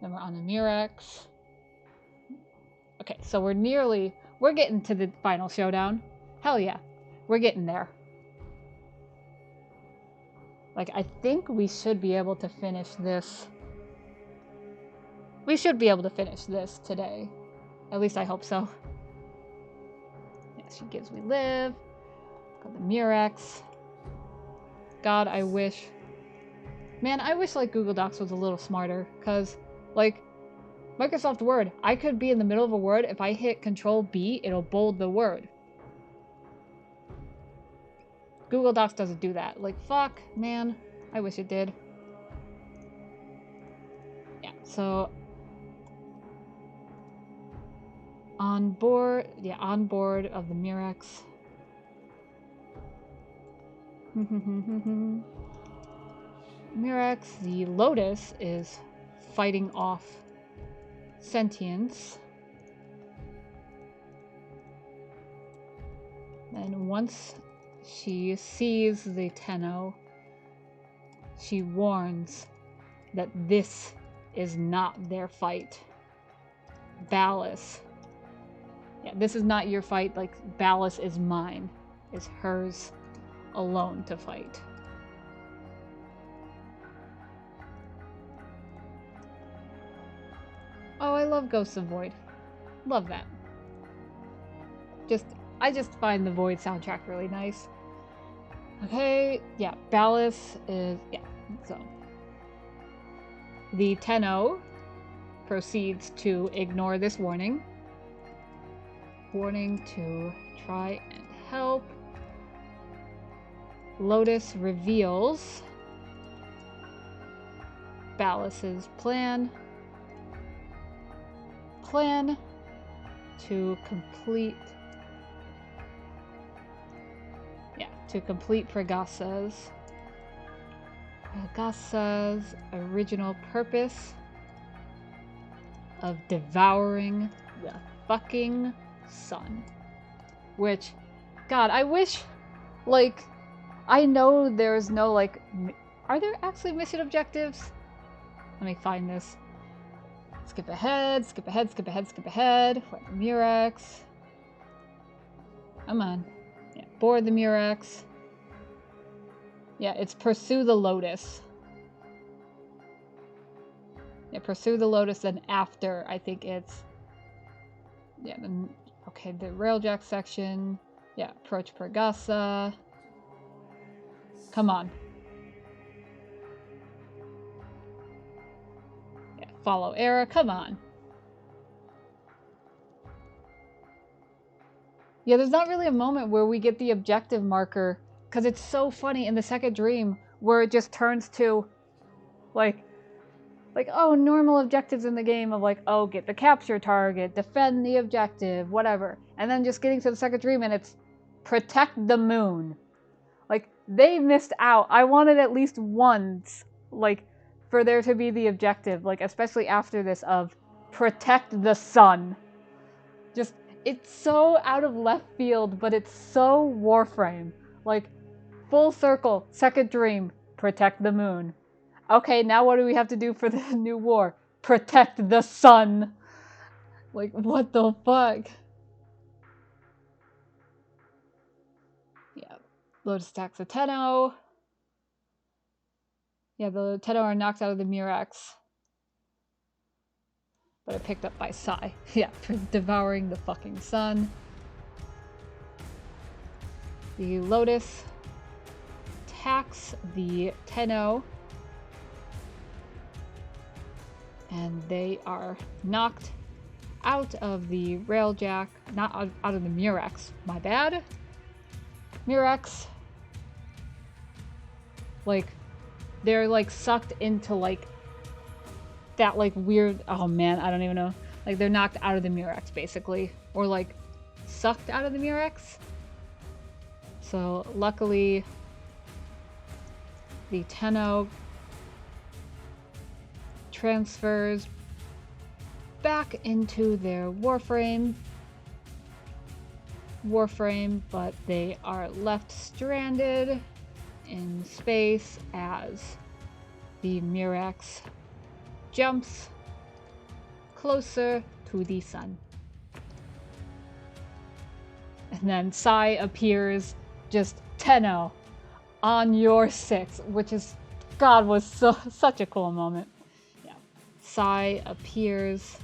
we're on the Murex. Okay, so we're getting to the final showdown. Hell yeah, we're getting there. Like, I think we should be able to finish this. We should be able to finish this today. At least I hope so. Yeah, she gives me live. Got the Murex. God, I wish. Man, I wish like Google Docs was a little smarter, because like Microsoft Word, I could be in the middle of a word. If I hit Control B, it'll bold the word. Google Docs doesn't do that. Like, fuck, man. I wish it did. Yeah, so on board of the Murex. Murex, the Lotus is fighting off sentience. And once she sees the Tenno, she warns that this is not their fight. Ballas. Yeah, this is not your fight. Like, Ballas is mine. It's hers alone to fight. Oh, I love Ghosts of Void. Love that. I just find the Void soundtrack really nice. Okay, yeah, Ballas is, yeah, so. The Tenno proceeds to ignore this warning. Warning to try and help. Lotus reveals Balas's plan to complete Pragassa's original purpose of devouring the fucking sun. Which, God, I wish, like, I know there's no, like, are there actually mission objectives? Let me find this. Skip ahead, skip ahead, skip ahead, skip ahead. Find the Murex. Come on. Yeah, board the Murex. Yeah, it's pursue the Lotus. Yeah, pursue the Lotus, then after, I think it's... Yeah, then... Okay, the Railjack section. Yeah, approach Pregassa. Come on. Yeah, follow Era. Come on. Yeah, there's not really a moment where we get the objective marker, because it's so funny in the second dream where it just turns to, like, oh, normal objectives in the game of like, oh, get the capture target, defend the objective, whatever. And then just getting to the second dream and it's protect the moon. Like, they missed out. I wanted at least once, like, for there to be the objective, like, especially after this, of protect the sun. Just, it's so out of left field, but it's so Warframe. Like, full circle, second dream, protect the moon. Okay, now what do we have to do for the new war? Protect the sun. Like, what the fuck? Yeah. Lotus attacks the Tenno. Yeah, the Tenno are knocked out of the Murex. But are picked up by Sai. Yeah, for devouring the fucking sun. The Lotus attacks the Tenno. And they are knocked out of the Railjack, not out of the Murex, my bad. Murex, like, they're like sucked into like that like weird, oh man, I don't even know. Like, they're knocked out of the Murex basically, or like sucked out of the Murex. So luckily the Tenno transfers back into their Warframe, but they are left stranded in space as the Murex jumps closer to the sun. And then Sai appears, just Tenno on your 6, which is, God, was such a cool moment. Sai appears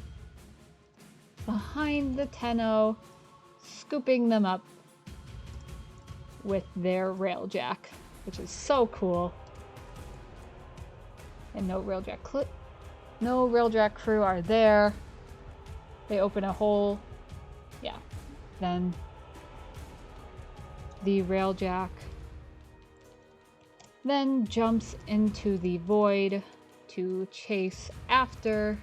behind the Tenno, scooping them up with their Railjack, which is so cool. And no Railjack crew are there. They open a hole. Yeah. Then the Railjack then jumps into the void to chase after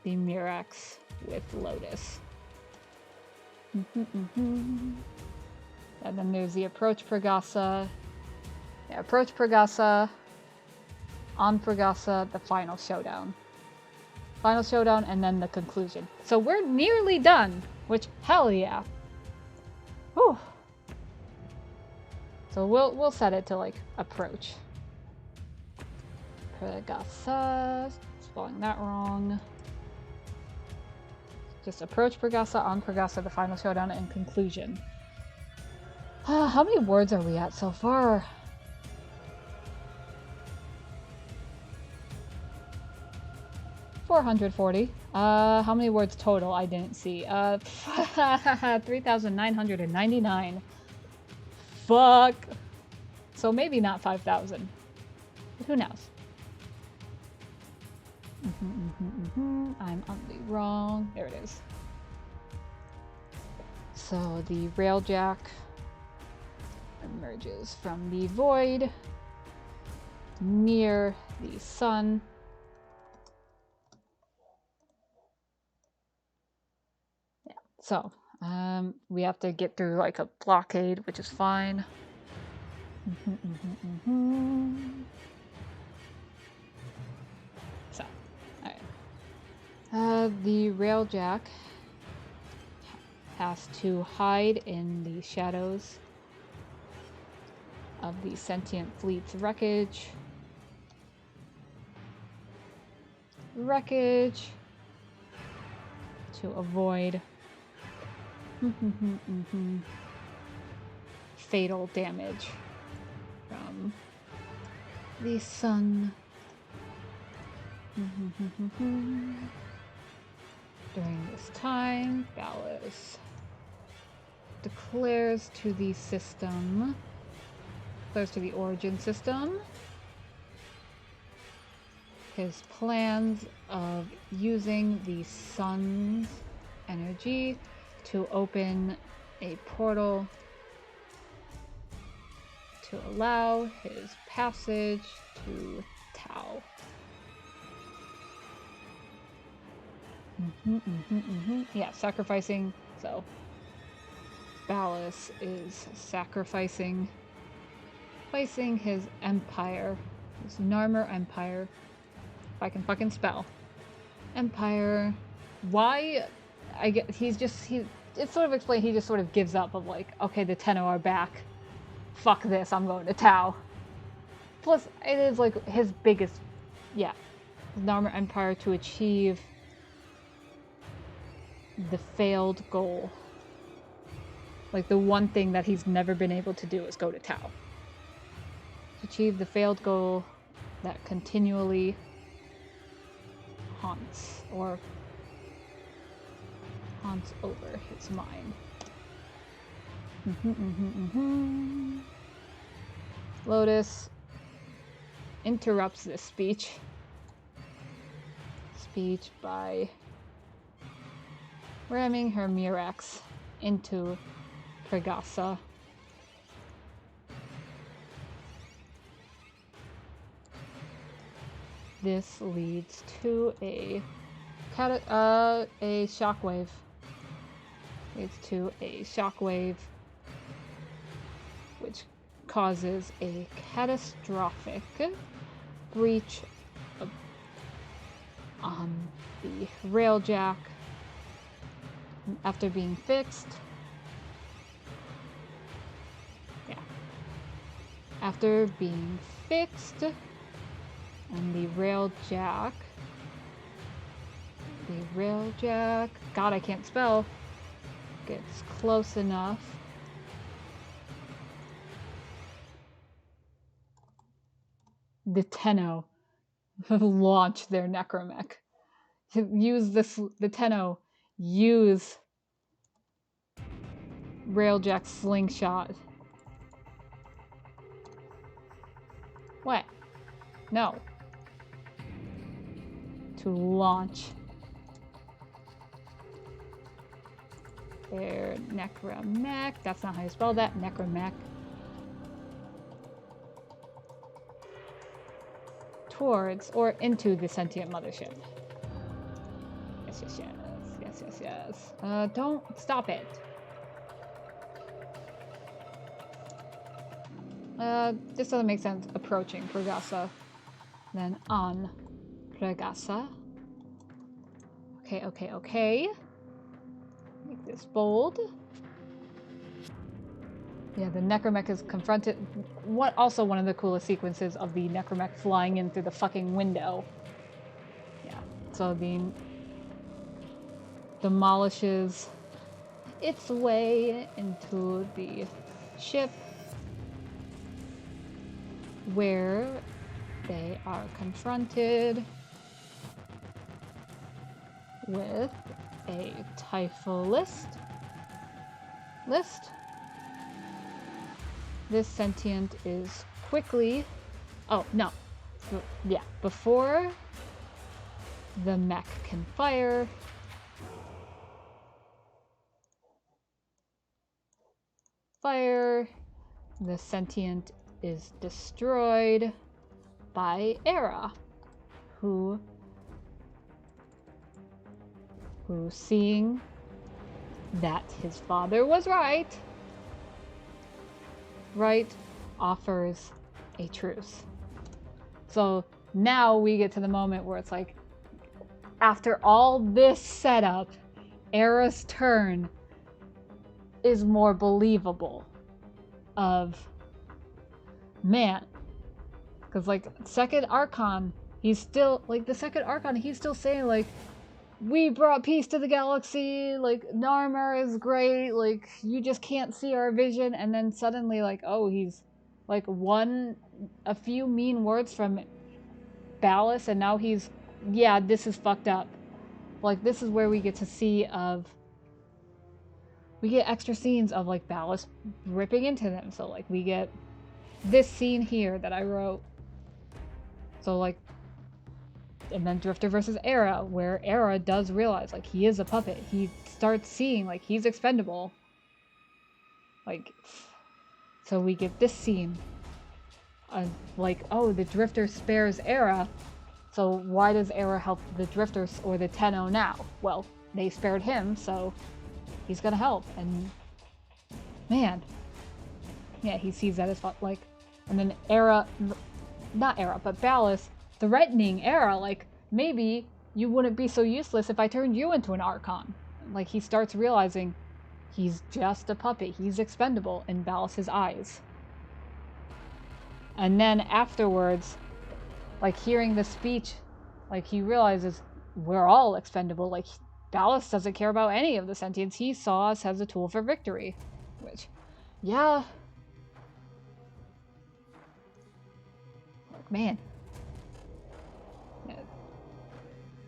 the Murex with Lotus. And then there's the approach Pregassa. Yeah, approach Pregassa. On Pregassa, the final showdown. Final showdown and then the conclusion. So we're nearly done, which, hell yeah. Whew. So we'll set it to like approach. Pregassa, spelling that wrong. Just approach Pregassa, on Pregassa, the final showdown, and conclusion. How many words are we at so far? $440. How many words total? I didn't see. 3,999. Fuck. So maybe not 5,000. But who knows? I'm on the wrong. There it is. So the Railjack emerges from the void near the sun. Yeah. So we have to get through like a blockade, which is fine. So, alright. The Railjack has to hide in the shadows of the sentient fleet's wreckage. To avoid fatal damage from the sun. During this time, Ballas declares to the Origin system, his plans of using the sun's energy to open a portal to allow his passage to Tau. Yeah, sacrificing. So Ballas is sacrificing his empire, his Narmer empire. If I can fucking spell. Empire. Why? I get. It's sort of explained. He just sort of gives up. Of like, okay, the Tenno are back. Fuck this. I'm going to Tau. Plus, it is like his biggest, Narmer empire to achieve the failed goal. Like the one thing that he's never been able to do is go to Tau. To achieve the failed goal that continually haunts over his mind. Lotus interrupts this speech by ramming her Mirax into Pregassa. This leads to a shockwave. Which causes a catastrophic breach on the Railjack. After being fixed, and the Railjack, God, I can't spell, gets close enough the Tenno launch their Necromech. The Tenno use Railjack's slingshot. What? No. To launch their Necromech. That's not how you spell that. Necromech. Towards or into the sentient mothership. Yes. Don't stop it. This doesn't make sense. Approaching Pregassa, then on Pregassa. Okay. Make this bold. Yeah, the Necromech is confronted. Also one of the coolest sequences of the Necromech flying in through the fucking window. Yeah, so the demolishes its way into the ship, where they are confronted with a Typhulist. This sentient is quickly... Oh, no. Yeah, before The mech can fire. Fire. The sentient is destroyed by Era, who seeing that his father was right, offers a truce. So now we get to the moment where it's like, after all this setup, Era's turn is more believable. Of man, because like second Archon, he's still like the second Archon. He's still saying like, we brought peace to the galaxy. Like Narmer is great. Like you just can't see our vision. And then suddenly like, oh, he's like a few mean words from Ballast, and now he's, yeah, this is fucked up. Like this is where we get to see we get extra scenes of like Ballast ripping into them. So like we get this scene here that I wrote. So like, and then Drifter versus Era, where Era does realize like he is a puppet. He starts seeing like he's expendable. Like, so we get this scene. Like, oh, the Drifter spares Era. So why does Era help the Drifters or the Tenno now? Well, they spared him, so he's gonna help. And man, yeah, he sees that as like, and then Era, not Era, but Ballast threatening Era, like, maybe you wouldn't be so useless if I turned you into an Archon. Like, he starts realizing he's just a puppet. He's expendable in Ballast's eyes. And then afterwards, like, hearing the speech, like, he realizes we're all expendable. Like, Ballast doesn't care about any of the sentience. He saw us as a tool for victory. Which, yeah. Like, man.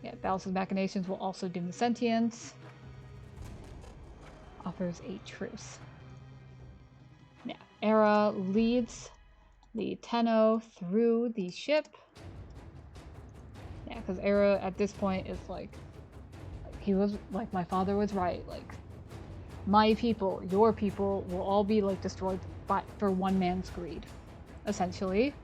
Yeah, Ballast's machinations will also doom the sentience. Offers a truce. Yeah, Era leads the Tenno through the ship. Yeah, because Era at this point is like, he was like, my father was right. Like, my people, your people will all be like destroyed for one man's greed, essentially.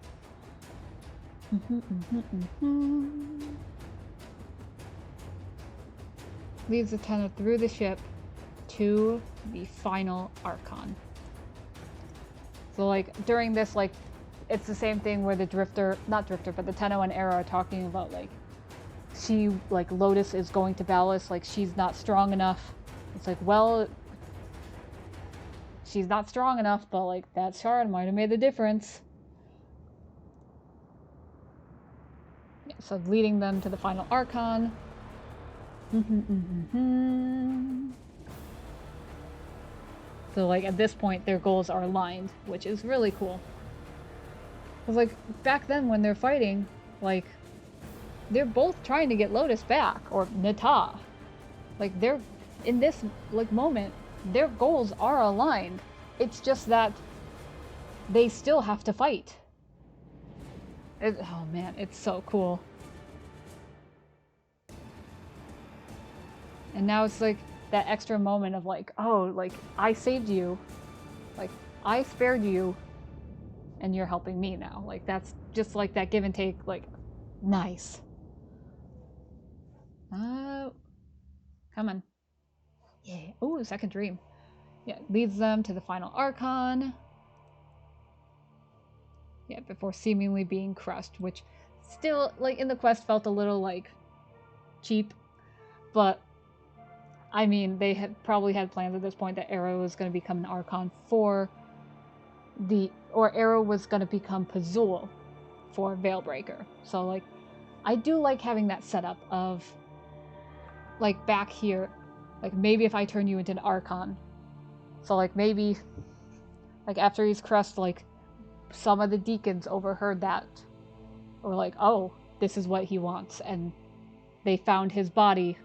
Leads the Tenno through the ship to the final Archon. So like during this, like, it's the same thing where the not Drifter, but the Tenno and Era are talking about like, like Lotus is going to Ballast, like she's not strong enough. It's like, well, she's not strong enough, but like that shard might have made the difference. Yeah, so leading them to the final Archon. So like at this point their goals are aligned, which is really cool. Because like back then when they're fighting, like they're both trying to get Lotus back, or Nata. Like they're in this like moment, their goals are aligned. It's just that they still have to fight. Oh man, it's so cool. And now it's like that extra moment of like, oh, like I saved you, like I spared you, and you're helping me now. Like that's just like that give and take, like nice. Come on. Yeah. Oh, second dream. Yeah, leads them to the final Archon. Yeah, before seemingly being crushed, which still, like, in the quest felt a little, like, cheap. But, I mean, they had probably had plans at this point that Era was going to become an Archon or Era was going to become Pazul for Veilbreaker. So, like, I do like having that setup of, like, back here, like, maybe if I turn you into an Archon. So, like, maybe, like, after he's crushed, like, some of the deacons overheard that. Or like, oh, this is what he wants. And they found his body.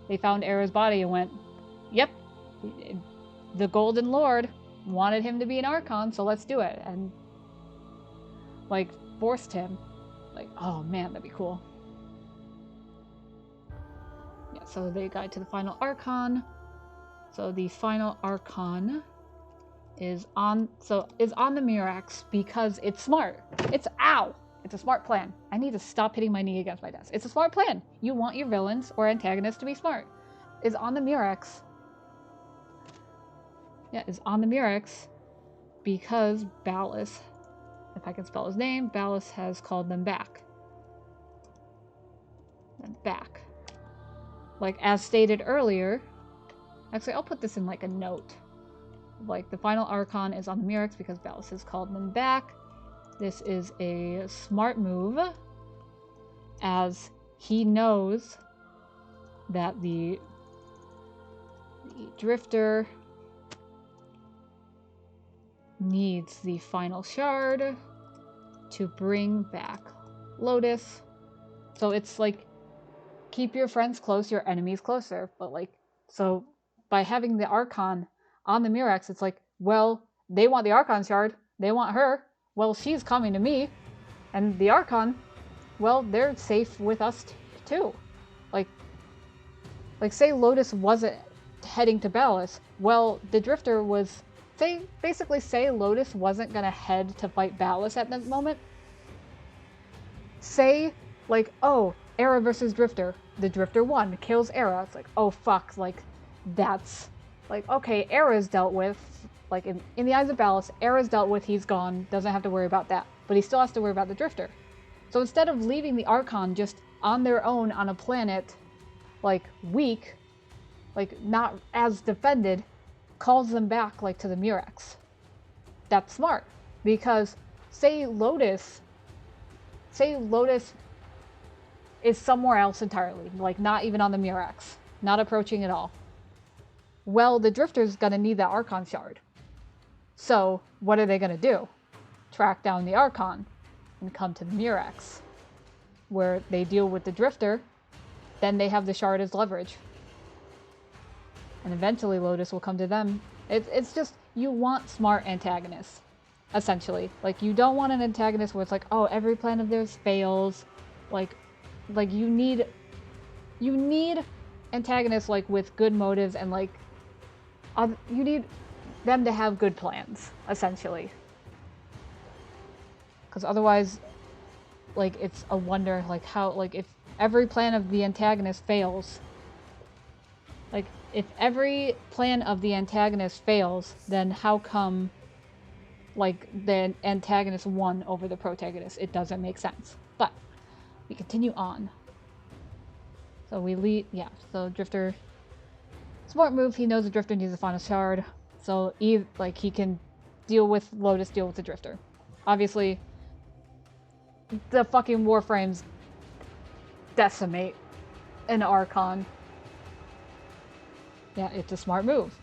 They found Era's body and went, yep, the Golden Lord wanted him to be an Archon, so let's do it. And, like, forced him. Like, oh man, that'd be cool. so they guide to the final Archon. So the final Archon is on the Mirax because it's smart. It's a smart plan. I need to stop hitting my knee against my desk. It's a smart plan. You want your villains or antagonists to be smart. Is on the Mirax. Yeah, is on the Mirax because Ballas, if I can spell his name, Ballas has called them back. Back. Like, as stated earlier, actually, I'll put this in like a note. Like, the final Archon is on the Mirax because Ballas has called them back. This is a smart move, as he knows that the Drifter needs the final shard to bring back Lotus. So it's like, keep your friends close, your enemies closer. But like, so by having the Archon on the Mirax, it's like, well, they want the Archon shard, they want her, well, she's coming to me, and the Archon, well, they're safe with us too. Like say Lotus wasn't heading to Ballas, well, the Drifter was, basically say Lotus wasn't gonna head to fight Ballas at that moment. Say, like, oh, Era versus Drifter. The Drifter won, kills Era. It's like, oh fuck, like, that's, like, okay, Era's dealt with. Like, in the eyes of Ballas, Era's dealt with, he's gone, doesn't have to worry about that. But he still has to worry about the Drifter. So instead of leaving the Archon just on their own on a planet, like, weak, like, not as defended, calls them back, like, to the Mirax. That's smart. Because, say Lotus is somewhere else entirely, like, not even on the Mirax, not approaching at all. Well, the Drifter's gonna need that Archon shard. So, what are they gonna do? Track down the Archon and come to the Mirax, where they deal with the Drifter, then they have the shard as leverage. And eventually Lotus will come to them. It's just, you want smart antagonists, essentially. Like, you don't want an antagonist where it's like, oh, every plan of theirs fails. Like you need antagonists, like, with good motives, and like, you need them to have good plans, essentially. Because otherwise, like, it's a wonder, like, how, like, if every plan of the antagonist fails, like, if every plan of the antagonist fails, then how come, like, the antagonist won over the protagonist? It doesn't make sense. But we continue on. So we lead, yeah, so Drifter, smart move, he knows the Drifter needs the final shard, so he can deal with Lotus, deal with the Drifter. Obviously, the fucking Warframes decimate an Archon. Yeah, it's a smart move.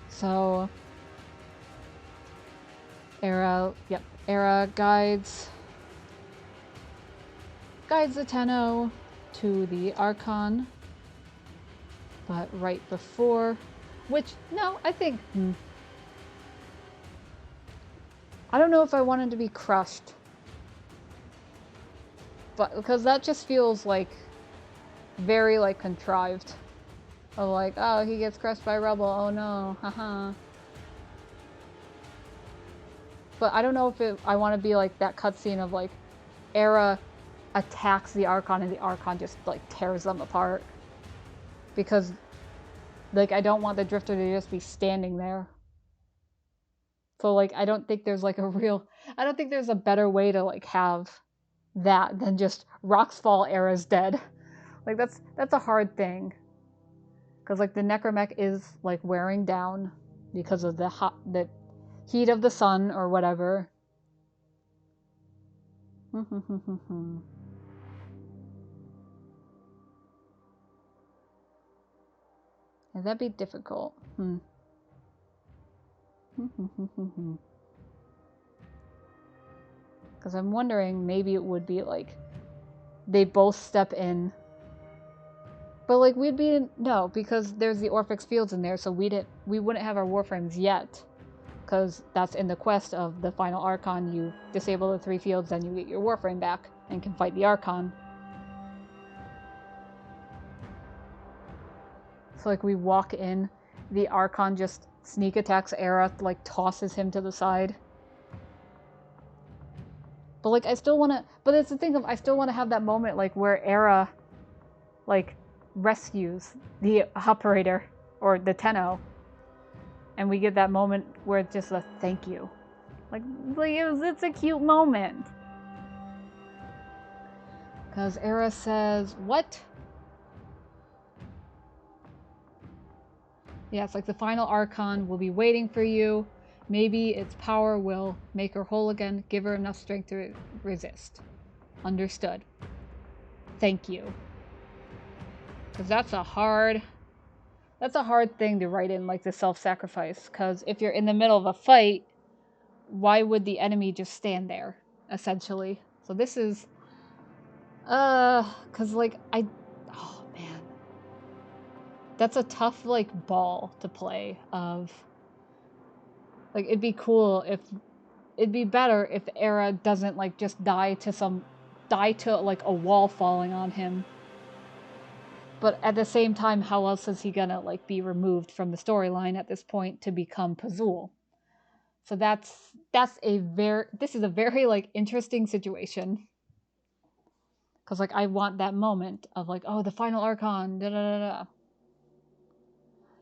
So, Era guides the Tenno to the Archon, but right before, which, no, I think, I don't know if I want him to be crushed, but because that just feels like very, like, contrived. Of like, oh, he gets crushed by Rebel, oh no, haha. But I don't know if I want to be like that cutscene of like, Era attacks the Archon and the Archon just like tears them apart. Because, like, I don't want the Drifter to just be standing there. So, like, I don't think there's like I don't think there's a better way to like have that than just rocks fall, Era's dead. Like, that's a hard thing. Because, like, the Necromech is, like, wearing down because of the heat of the sun or whatever. And that'd be difficult. Because I'm wondering, maybe it would be, like, they both step in. But, like, we'd be no, because there's the Orphex Fields in there, so we wouldn't have our Warframes yet. Because that's in the quest of the final Archon. You disable the 3 fields, then you get your Warframe back and can fight the Archon. So like we walk in, the Archon just sneak attacks Era, like tosses him to the side. But like I still want to, but it's the thing of I still want to have that moment like where Era like rescues the operator or the Tenno, and we get that moment where it's just a thank you. Like it's a cute moment. Because Era says, what? Yeah, it's like the final Archon will be waiting for you. Maybe its power will make her whole again, give her enough strength to resist. Understood. Thank you. Because that's a hard thing to write in, like the self-sacrifice. Because if you're in the middle of a fight, why would the enemy just stand there, essentially? So this is, because like oh man, that's a tough like ball to play. Of like it'd be better if Era doesn't like just die to like a wall falling on him. But at the same time, how else is he gonna like be removed from the storyline at this point to become Pazul? So this is a very like interesting situation. Cause like I want that moment of like, oh, the final Archon, da da da da.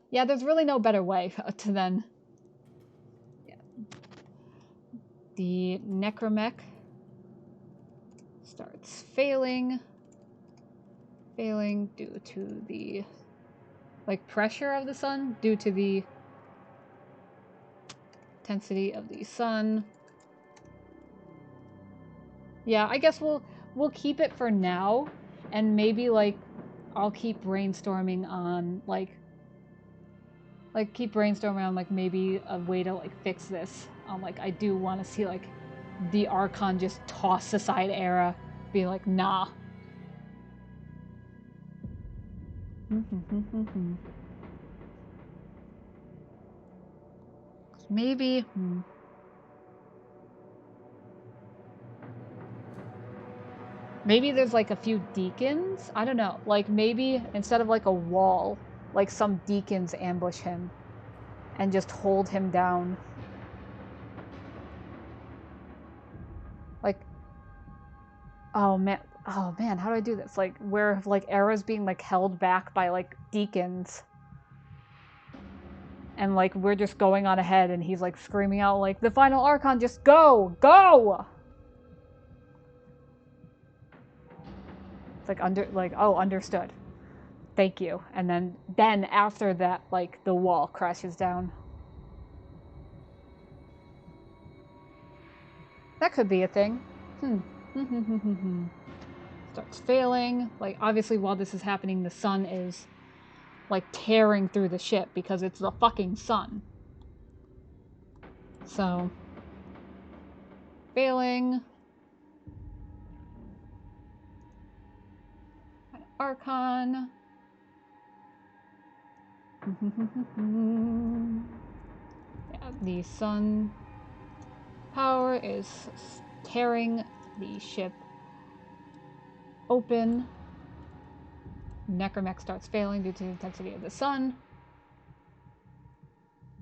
Yeah, there's really no better way to then. Yeah. The Necromech starts failing due to the like pressure of the sun, due to the intensity of the sun. Yeah, I guess we'll keep it for now, and maybe like I'll keep brainstorming on like maybe a way to like fix this. Like I do want to see like the Archon just toss aside Era, be like, nah. Maybe. Maybe there's like a few deacons? I don't know. Like maybe instead of like a wall, like some deacons ambush him and just hold him down. Like, oh man, how do I do this? Like where like Era's being like held back by like deacons. And like we're just going on ahead and he's like screaming out like, the final Archon, just go! Go! It's like understood. Thank you. And then after that, like the wall crashes down. That could be a thing. Starts failing. Like obviously while this is happening, the sun is like tearing through the ship because it's the fucking sun. So failing. Archon. Yeah, the sun power is tearing the ship open. Necromech starts failing due to the intensity of the sun.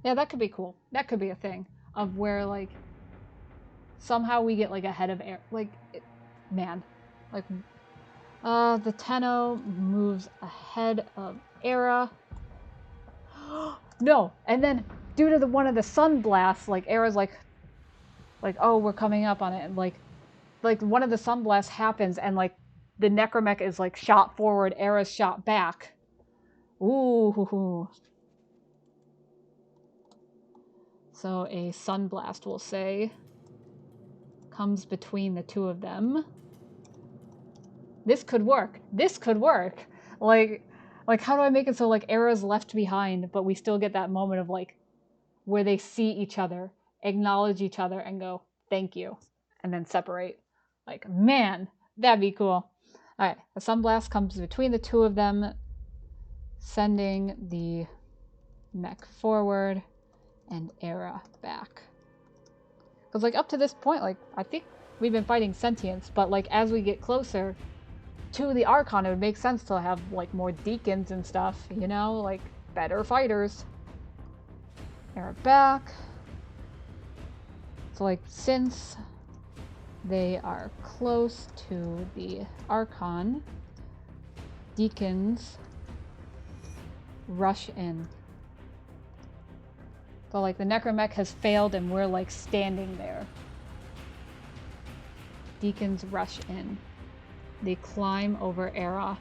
Yeah, that could be cool. That could be a thing of where like somehow we get like ahead of air. Like, the Tenno moves ahead of Era. No, and then due to one of the sun blasts, like Era's like, oh, we're coming up on it, and like one of the sun blasts happens, and like the Necromech is like shot forward, Era's shot back. Ooh. So a sun blast, we'll say, comes between the two of them. This could work. Like how do I make it so like Era's left behind, but we still get that moment of like where they see each other, acknowledge each other, and go, thank you, and then separate. Like, man, that'd be cool. Alright, a sunblast comes between the two of them, sending the mech forward and Era back. Because like up to this point, like I think we've been fighting sentience, but like as we get closer, to the Archon, it would make sense to have, like, more deacons and stuff, you know? Like, better fighters. They're back. So, like, since they are close to the Archon, deacons rush in. So, like, the Necromech has failed and we're, like, standing there. Deacons rush in. They climb over Era,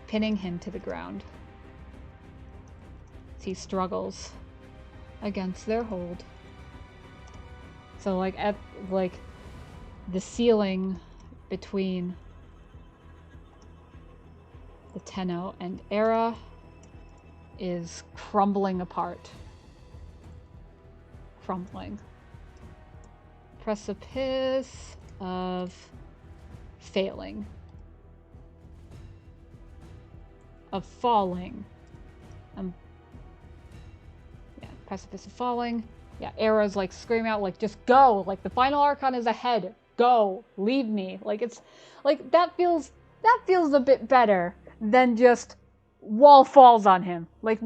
pinning him to the ground. He struggles against their hold. So, like, at, like, the ceiling between the Tenno and Era is crumbling apart. Crumbling. Precipice of failing. Of falling. Yeah, precipice of falling. Yeah, Era's like screaming out, like, just go! Like, the final Archon is ahead. Go! Leave me. Like, it's, like, that feels a bit better than just wall falls on him. Like,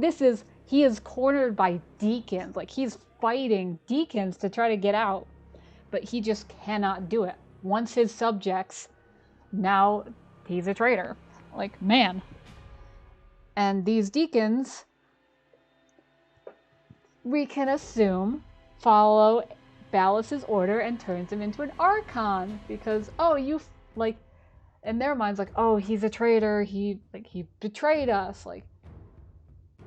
he is cornered by deacons. Like, he's fighting deacons to try to get out. But he just cannot do it. Once his subjects, now he's a traitor. Like, man. And these deacons, we can assume, follow Balas's order and turns him into an Archon. Because, oh, like, in their minds, like, oh, he's a traitor. He betrayed us. Like,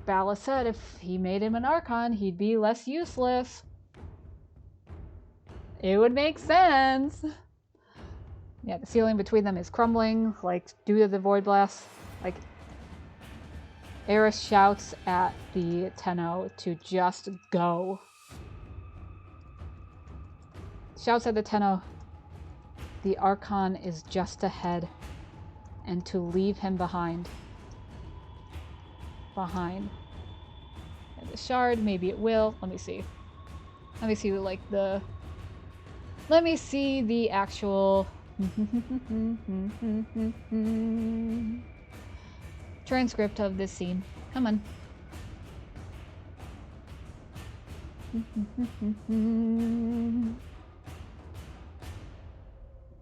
Balas said if he made him an Archon, he'd be less useless. It would make sense. Yeah, the ceiling between them is crumbling, like, due to the Void Blast. Like, Eris shouts at the Tenno to just go. Shouts at the Tenno, the Archon is just ahead, and to leave him behind. And the shard, maybe it will. Let me see, like, let me see the actual transcript of this scene. Come on.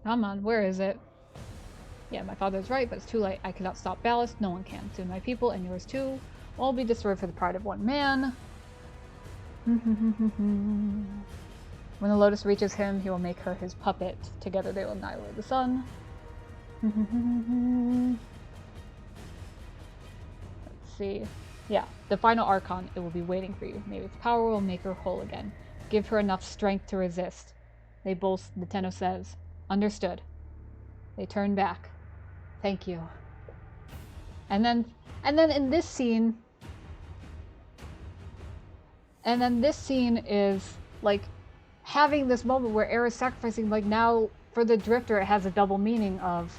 Come on, where is it? Yeah, my father's right, but it's too late. I cannot stop Balas. No one can. Soon my people, and yours too, will all be destroyed for the pride of one man. When the Lotus reaches him, he will make her his puppet. Together they will annihilate the sun. Let's see. Yeah, the final Archon, it will be waiting for you. Maybe its power will make her whole again. Give her enough strength to resist. The Tenno says. Understood. They turn back. Thank you. And then in this scene, is, like, having this moment where Era's sacrificing, like, now for the Drifter it has a double meaning of,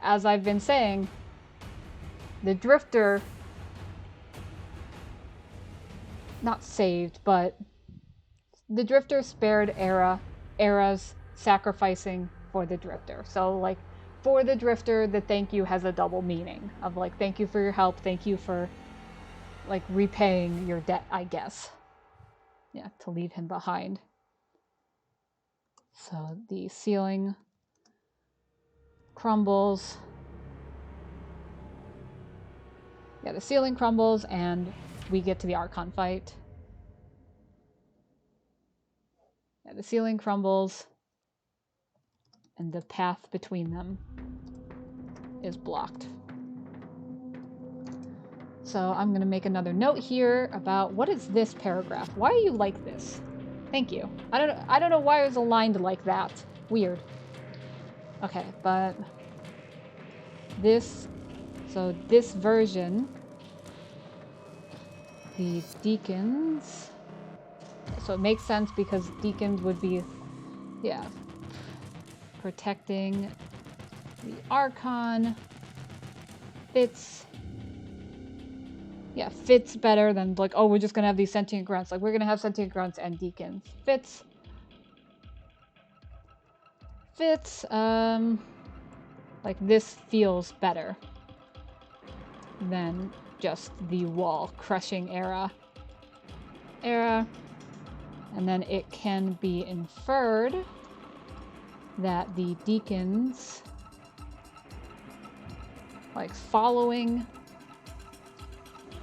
as I've been saying, the Drifter not saved, but the Drifter spared Era's sacrificing for the Drifter. So, like, for the Drifter, the thank you has a double meaning of, like, thank you for your help, thank you for, like, repaying your debt, I guess. Yeah, to leave him behind. So the ceiling crumbles. Yeah, the ceiling crumbles and we get to the Archon fight. Yeah, the ceiling crumbles and the path between them is blocked. So I'm going to make another note here about what is this paragraph? Why are you like this? Thank you. I don't know why it was aligned like that. Weird. Okay, but this version, the deacons, so it makes sense because deacons would be, yeah, protecting the Archon. Fits better than, like, oh, we're just gonna have these sentient grunts. Like, we're gonna have sentient grunts and deacons. Fits fits. Like this feels better than just the wall crushing era. And then it can be inferred that the deacons, like following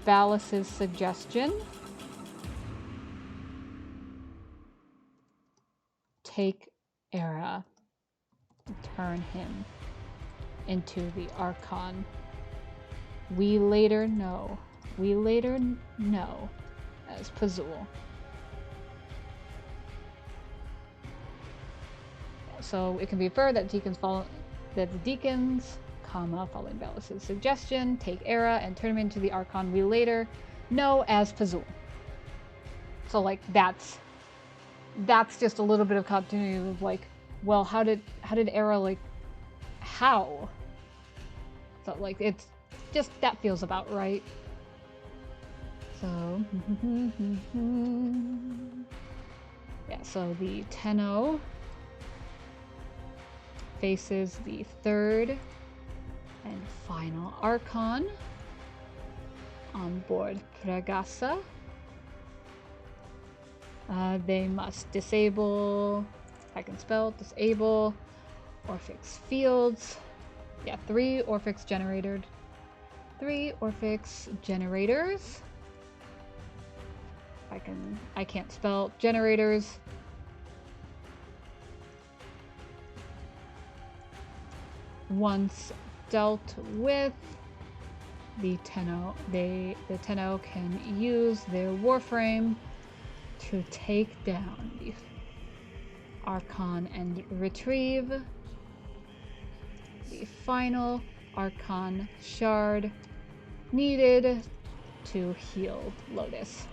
Valus's suggestion, take Era and turn him into the Archon. We later know as Pazul. So it can be inferred that the deacons, following Valus's suggestion, take Era and turn him into the Archon we later know as Pazul. So like that's just a little bit of continuity of like, well, how did Era like how? So like it's just that feels about right. So yeah, so the Tenno faces the third and final Archon on board Pregassa. They must disable, I can spell, disable Orphix fields. Yeah, 3 Orphix generators. I can't spell generators. Once dealt with, the Tenno can use their Warframe to take down the Archon and retrieve the final Archon shard needed to heal Lotus.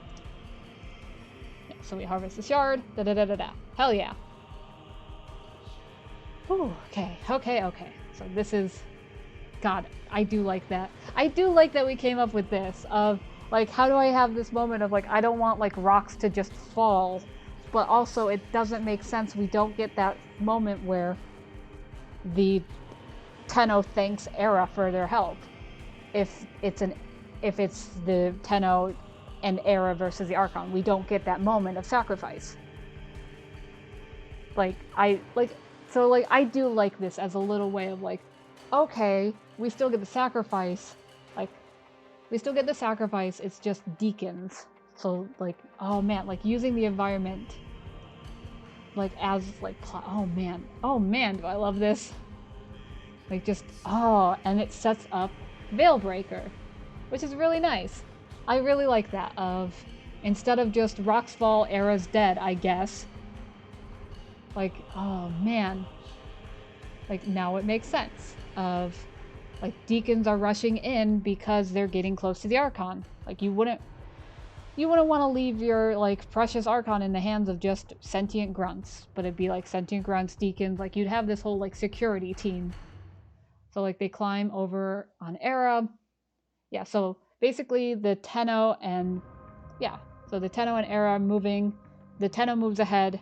Yeah, so we harvest the shard. Hell yeah. Ooh, okay. So this is, God, I do like that. I do like that we came up with this of like, how do I have this moment of like, I don't want like rocks to just fall, but also it doesn't make sense. We don't get that moment where the Tenno thanks Era for their help. If it's the Tenno and Era versus the Archon, we don't get that moment of sacrifice. I do like this as a little way of like, okay, we still get the sacrifice. Like, we still get the sacrifice, it's just deacons. So, like, oh man, like using the environment, like, as, like, oh man, do I love this. Like, just, and it sets up Veilbreaker, which is really nice. I really like that, of, instead of just rocks fall, Era's dead, I guess. Like, oh man. Like, now it makes sense of, like, deacons are rushing in because they're getting close to the Archon. Like, you wouldn't want to leave your, like, precious Archon in the hands of just sentient grunts. But it'd be, like, sentient grunts, deacons, like, you'd have this whole, like, security team. So, like, they climb over on Era. Yeah, so basically the Tenno and Era are moving. The Tenno moves ahead,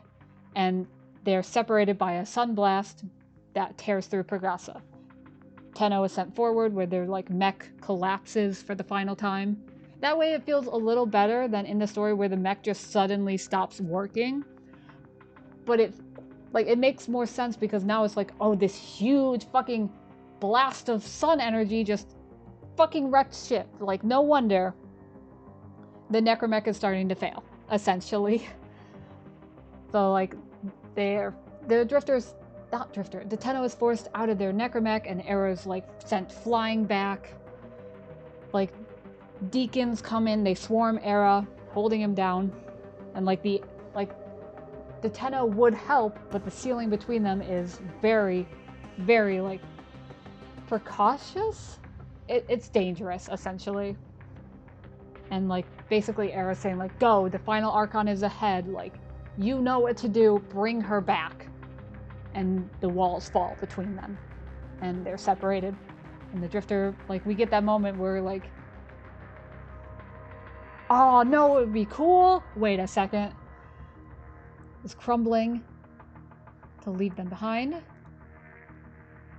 and they're separated by a sunblast that tears through Pregassa. Tenno is sent forward where their like mech collapses for the final time. That way it feels a little better than in the story where the mech just suddenly stops working. But it makes more sense because now it's like, oh, this huge fucking blast of sun energy just fucking wrecked shit. Like, no wonder the Necromech is starting to fail, essentially. So like the Tenno is forced out of their Necromech and Era's like sent flying back. Like, deacons come in, they swarm Era, holding him down, and the Tenno would help, but the ceiling between them is very, very like precautious. It's dangerous, essentially. And like basically Era's saying like, go, the final Archon is ahead, like, you know what to do, bring her back. And the walls fall between them, and they're separated. And the Drifter, like, we get that moment where like, oh no, it would be cool. Wait a second. Is crumbling to leave them behind.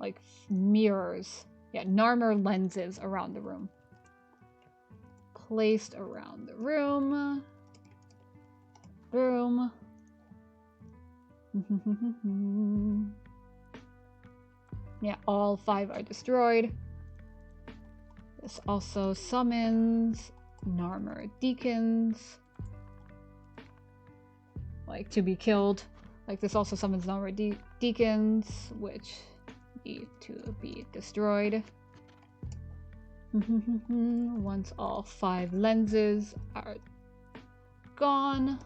like mirrors. Yeah, Narmer lenses around the room. Placed around the room. Boom. Yeah, all 5 are destroyed. This also summons Narmer deacons. Like, to be killed. Like, this also summons Narmer deacons, which need to be destroyed. Once all 5 lenses are gone,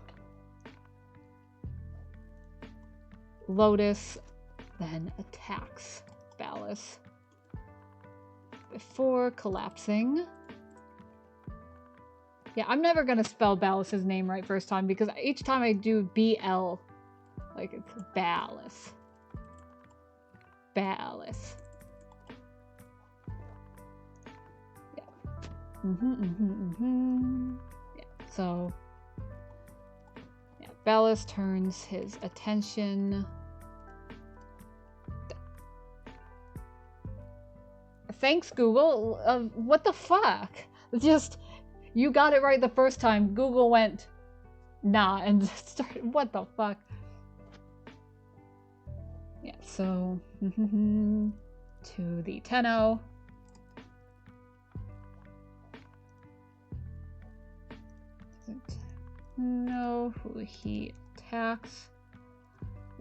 Lotus then attacks Ballas before collapsing. Yeah, I'm never gonna spell Ballas' name right first time because each time I do BL, like it's Ballas. Ballas. Yeah. Yeah, so yeah, Ballas turns his attention. Thanks, Google. What the fuck? Just, you got it right the first time. Google went, nah, and started, what the fuck? Yeah, so, to the Tenno. Doesn't know who he attacks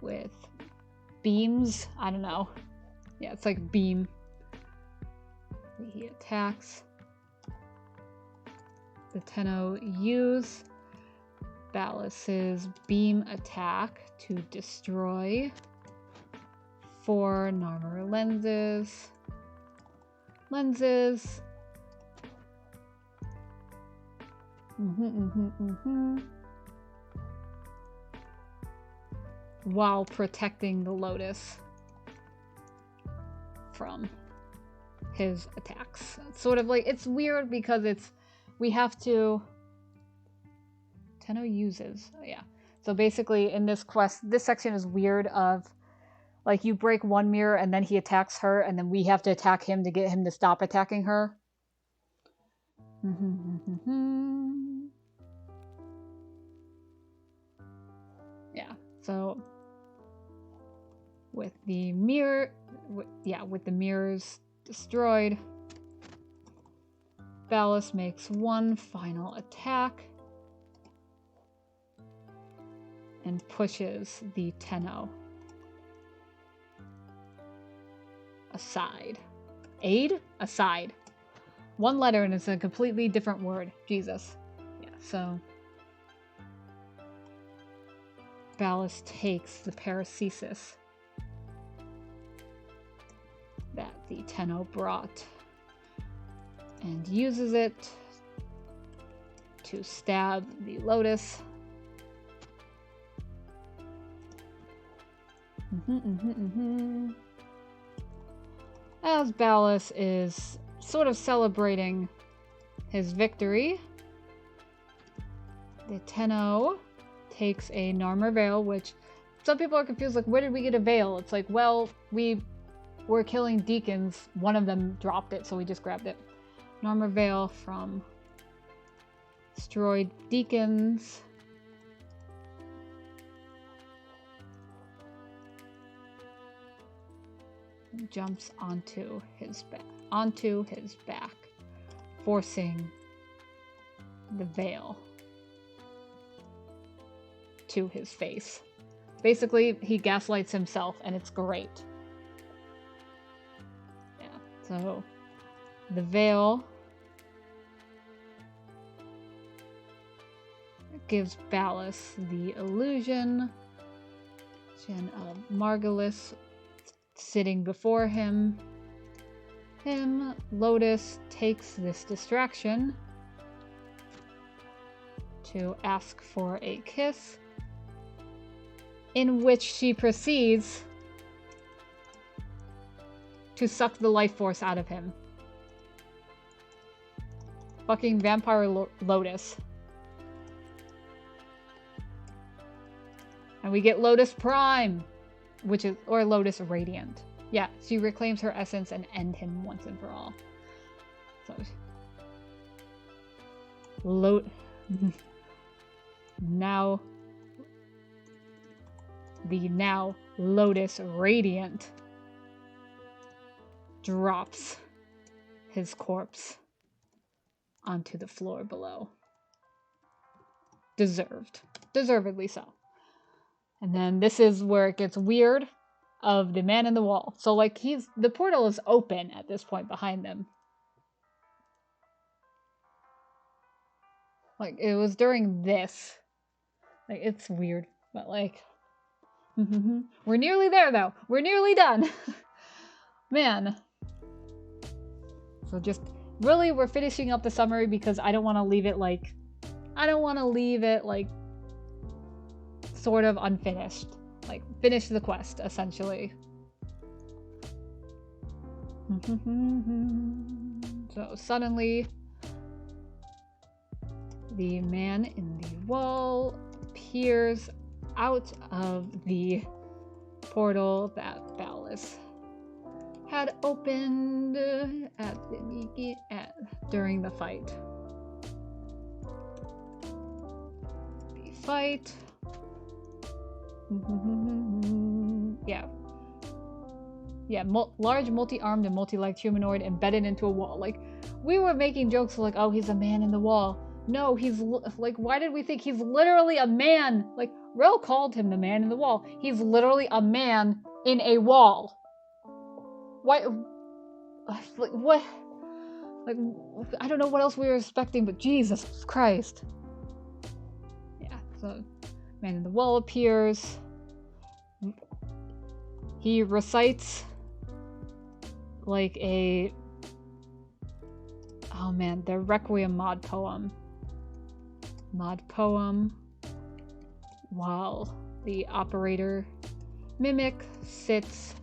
with beams. I don't know. Yeah, it's like beam. He attacks. The Tenno use Ballas's beam attack to destroy 4 Narmer lenses. While protecting the Lotus from his attacks. It's sort of like, it's weird because we have to, Tenno uses, yeah. So basically in this quest, this section is weird of, like, you break one mirror and then he attacks her and then we have to attack him to get him to stop attacking her. Yeah, so with the mirror, with the mirrors destroyed, Ballas makes one final attack and pushes the Tenno aside. Aid? Aside. One letter and it's a completely different word. Jesus. Yeah, so Ballas takes the paracesis that the Tenno brought and uses it to stab the Lotus. As Ballas is sort of celebrating his victory, the Tenno takes a Narmer Veil, which some people are confused, like, where did we get a veil? It's like, well, we were killing deacons. One of them dropped it, so we just grabbed it. Narmer Veil from destroyed deacons. And jumps onto his back, forcing the veil to his face. Basically, he gaslights himself, and it's great. Yeah, so the veil gives Ballas the illusion of Margulis sitting before him. Lotus takes this distraction to ask for a kiss, in which she proceeds to suck the life force out of him. Fucking vampire Lotus. And we get Lotus Prime, which is, or Lotus Radiant, Yeah, she reclaims her essence and end him once and for all. So, now Lotus Radiant drops his corpse onto the floor below. Deservedly so. And then this is where it gets weird of the man in the wall. So like the portal is open at this point behind them. Like it was during this. Like it's weird, but like we're nearly there though. We're nearly done. Man. So just really we're finishing up the summary because I don't want to leave it like sort of unfinished. Like finish the quest essentially. So suddenly the man in the wall appears out of the portal that Ballas had opened during the fight. Large multi-armed and multi-legged humanoid embedded into a wall. Like we were making jokes like, oh, he's a man in the wall. No, he's like, why did we think he's literally a man? Like Rel called him the man in the wall. He's literally a man in a wall. Why? Like what? Like I don't know what else we were expecting, but Jesus Christ. Yeah. So, man in the wall appears. He recites like the Requiem mod poem while the operator mimic sits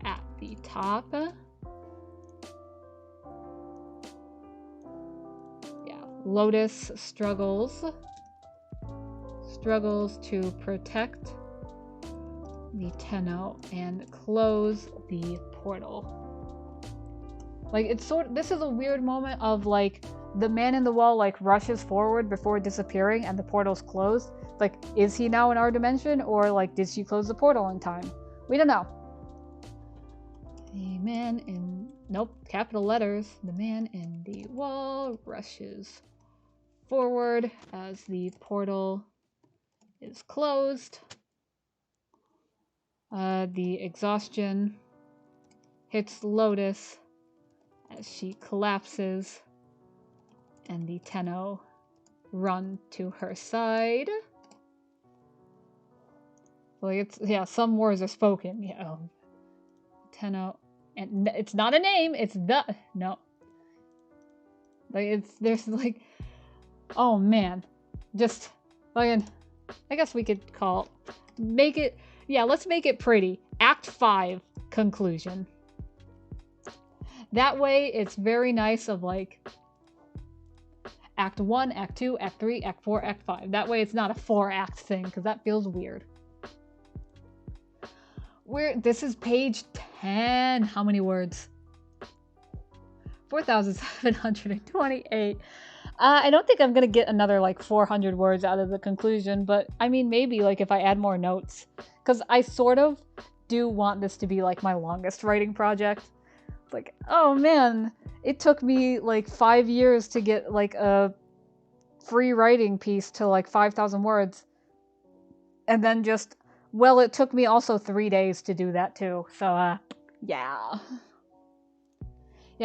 at the top. Lotus struggles to protect the Tenno and close the portal. Like this is a weird moment of like the man in the wall like rushes forward before disappearing and the portal's closed. Like, is he now in our dimension or like did she close the portal in time? We don't know. Capital letters. The man in the wall rushes forward as the portal is closed. The exhaustion hits Lotus as she collapses, and the Tenno run to her side. Like some words are spoken. Tenno, and it's not a name. It's no. Like there's like, oh man, just like I guess we could let's make it pretty. Act 5 conclusion. That way it's very nice of like Act 1, Act 2, Act 3, Act 4, Act 5. That way it's not a 4-act thing, because that feels weird. This is page 10. How many words? 4,728. I don't think I'm gonna get another like 400 words out of the conclusion, but I mean maybe like if I add more notes, because I sort of do want this to be like my longest writing project. Like, oh man, it took me like 5 years to get like a free writing piece to like 5,000 words, and then it took me also 3 days to do that too. So yeah.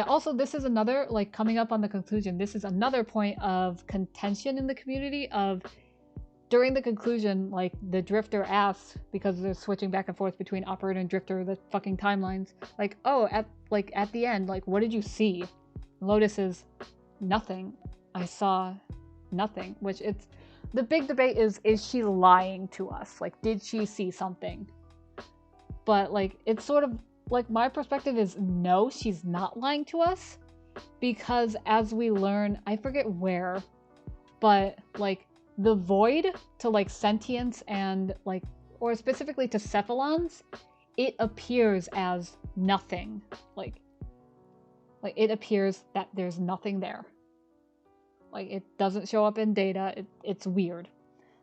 Also, this is another, like, coming up on the conclusion, this is another point of contention in the community of, during the conclusion, like, the Drifter asks, because they're switching back and forth between Operator and Drifter, the fucking timelines, like, oh, at the end, like, what did you see? Lotus is, nothing. I saw nothing, which the big debate is she lying to us? Like, did she see something? But, like, it's sort of, like, my perspective is no, she's not lying to us, because as we learn, I forget where, but like the void to like sentience and like, or specifically to cephalons, it appears as nothing. Like it appears that there's nothing there. Like, it doesn't show up in data. It's weird.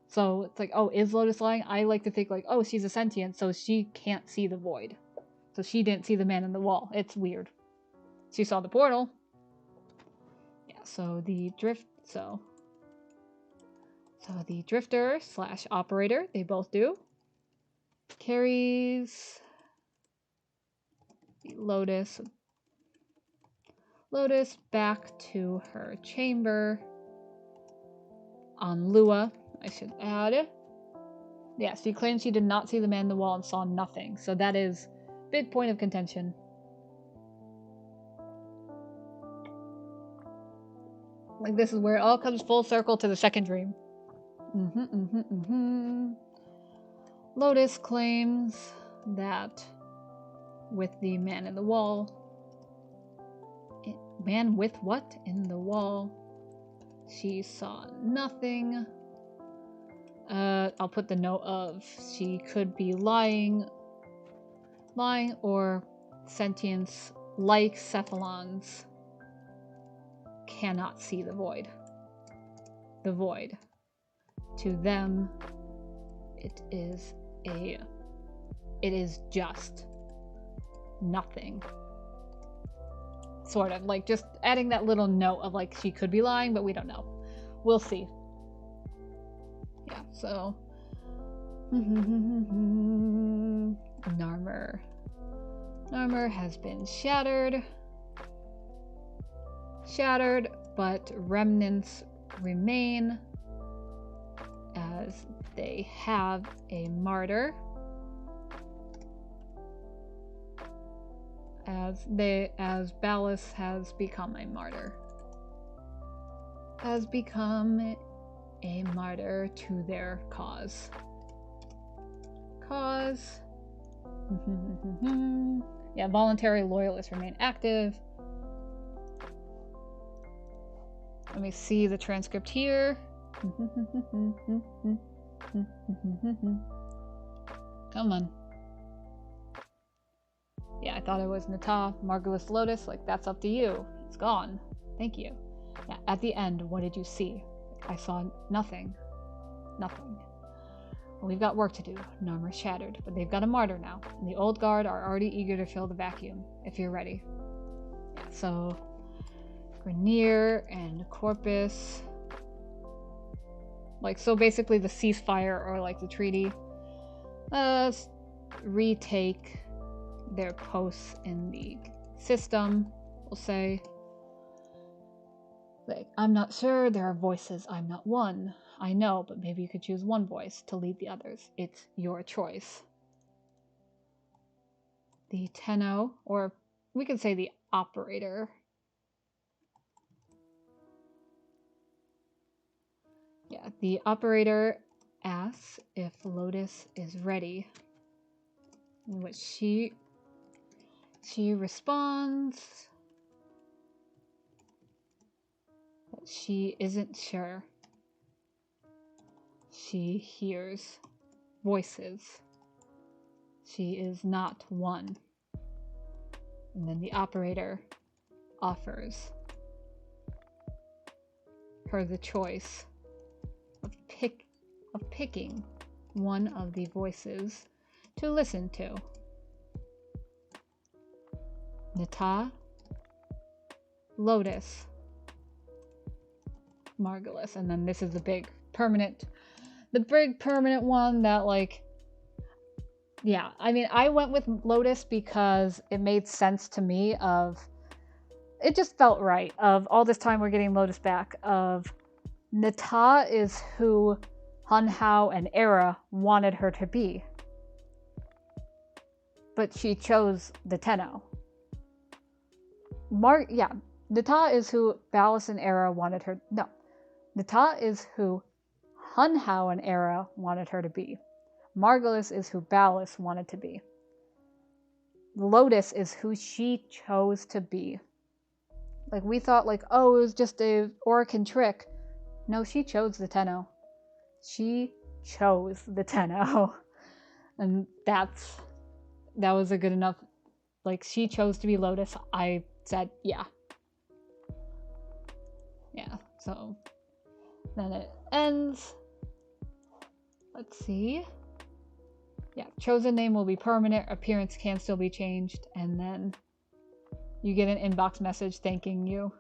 So it's like, oh, is Lotus lying? I like to think like, oh, she's a sentient, so she can't see the void. So she didn't see the man in the wall. It's weird. She saw the portal. Yeah, so the the drifter / operator, they both do, carries the Lotus back to her chamber on Lua, I should add. Yeah, she claims she did not see the man in the wall and saw nothing. So that is big point of contention. Like, this is where it all comes full circle to the second dream. Lotus claims that with the man in the wall... Man with what in the wall? She saw nothing. I'll put the note of she could be lying or sentience like Cephalons cannot see the void. The void. To them, it is just nothing. Sort of, like, just adding that little note of, like, she could be lying, but we don't know. We'll see. Yeah, so... Narmer has been shattered, but remnants remain, as they have a martyr. As Ballas has become a martyr. Has become a martyr to their cause. Yeah, voluntary loyalists remain active. Let me see the transcript here. Come on. Yeah, I thought it was Nata, Margulis Lotus. Like, that's up to you. It's gone. Thank you. Yeah, at the end, what did you see? I saw nothing. Nothing. Well, we've got work to do. Narmer's shattered, but they've got a martyr now. And the old guard are already eager to fill the vacuum, if you're ready. Yeah, so Grineer and Corpus. Like, so basically the ceasefire, or like the treaty, retake their posts in the system, we'll say. Like, I'm not sure, there are voices, I'm not one. I know, but maybe you could choose one voice to lead the others. It's your choice. The Tenno, or we could say the operator. Yeah, the operator asks if Lotus is ready, in which she responds that she isn't sure. She hears voices. She is not one. And then the operator offers her the choice of picking one of the voices to listen to. Nata, Lotus, Margulis, and then this is the big permanent one that, like, yeah, I mean, I went with Lotus because it made sense to me. It just felt right. Of all this time we're getting Lotus back. Of Nata is who Hun Hao and Era wanted her to be, but she chose the Tenno. Nata is who Ballas and Era wanted her. No, Nata is who Hun Hao and Era wanted her to be. Margulis is who Ballas wanted to be. Lotus is who she chose to be. Like, we thought, like, oh, it was just a Orokin trick. No, she chose the Tenno. She chose the Tenno. And that was a good enough, like, she chose to be Lotus. I said, yeah. Yeah, so then it ends. Let's see. Yeah, chosen name will be permanent, appearance can still be changed, and then you get an inbox message thanking you.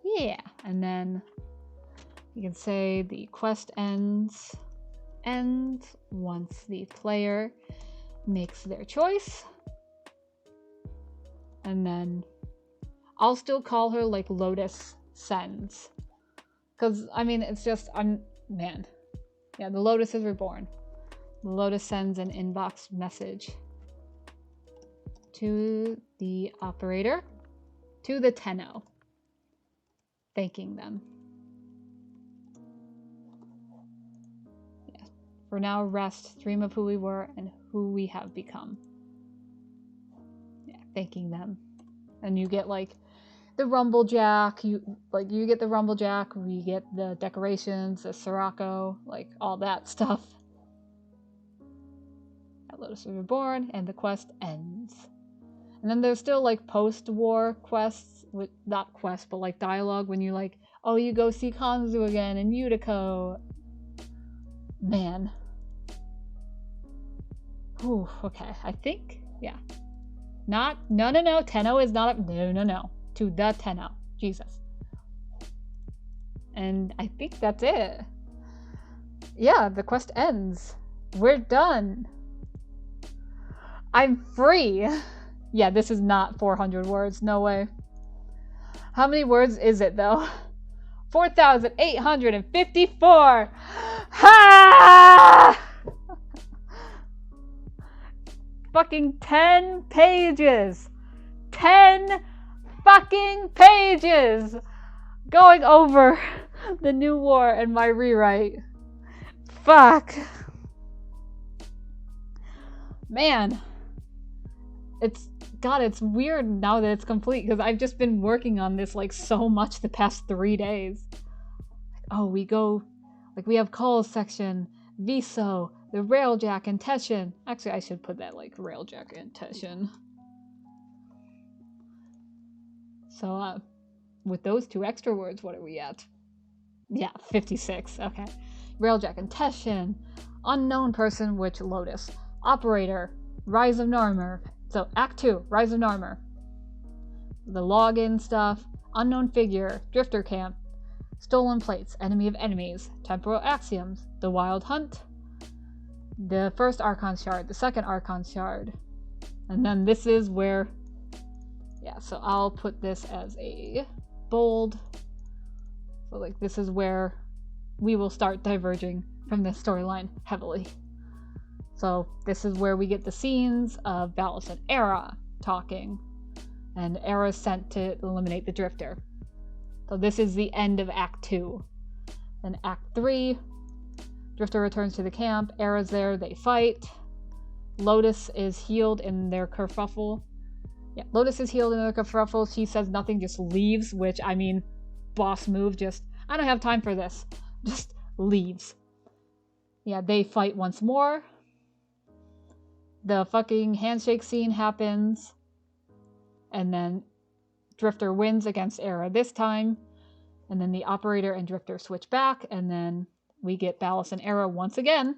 Yeah, and then you can say the quest ends once the player makes their choice. And then I'll still call her like Lotus Sends. Because, I mean, it's just, man. Yeah, the Lotus is reborn. The Lotus sends an inbox message to the operator, to the Tenno, thanking them. Yeah. For now, rest, dream of who we were and who we have become. Yeah, thanking them. And you get like the Rumblejack, you get the Rumblejack, we get the decorations, the Sirocco, like all that stuff. That Lotus is reborn, and the quest ends. And then there's still like post-war quests, with not quests, but like dialogue when you like, oh, you go see Kanzu again in Yutiko. Man. Whew, okay, I think, yeah. No, Tenno is not up, no. To the Tenno. Jesus. And I think that's it. Yeah, the quest ends. We're done. I'm free. Yeah, this is not 400 words. No way. How many words is it, though? 4,854! Ha! Fucking 10 pages! 10 fucking pages! Going over the new war and my rewrite. Fuck. Man. It's weird now that it's complete because I've just been working on this like so much the past 3 days. Oh, we have Cole's section, Viso, the Railjack, and Teshin. Actually, I should put that like Railjack and Teshin. So, with those 2 extra words, what are we at? Yeah, 56. Okay. Railjack and Teshin. Unknown person, which Lotus. Operator, Rise of Narmer. So, Act 2, Rise of Narmer. The login stuff. Unknown figure, Drifter Camp. Stolen plates, Enemy of enemies. Temporal axioms. The Wild Hunt. The first Archon shard. The second Archon shard. And then this is where... Yeah, so I'll put this as a bold. So, like, this is where we will start diverging from this storyline heavily. So, this is where we get the scenes of Valis and Era talking. And Era is sent to eliminate the Drifter. So, this is the end of Act 2. Then Act 3, Drifter returns to the camp. Era's there, they fight. Lotus is healed in their kerfuffle. Yeah, Lotus is healed in their kerfuffle. She says nothing, just leaves, which, I mean, boss move, just, I don't have time for this. Just leaves. Yeah, they fight once more. The fucking handshake scene happens. And then Drifter wins against Era this time. And then the Operator and Drifter switch back. And then we get Valis and Era once again.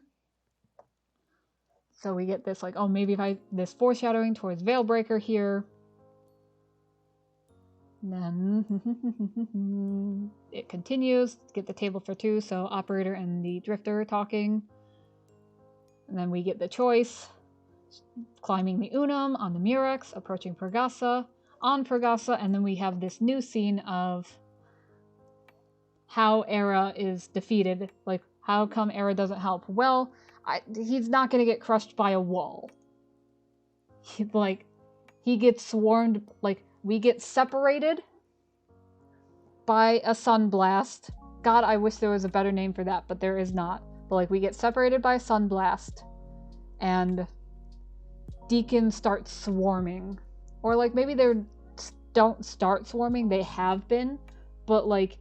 So we get this like, oh, maybe this foreshadowing towards Veilbreaker here. And then it continues. Get the table for 2. So Operator and the Drifter talking. And then we get the choice. Climbing the Unum on the Murex, approaching Pregassa, on Pregassa, and then we have this new scene of how Era is defeated. Like, how come Era doesn't help? Well, he's not going to get crushed by a wall. He gets swarmed, like, we get separated by a sunblast. God, I wish there was a better name for that, but there is not. But, like, we get separated by a sunblast, and Deacons start swarming. Or, like, maybe they don't start swarming, they have been, but, like,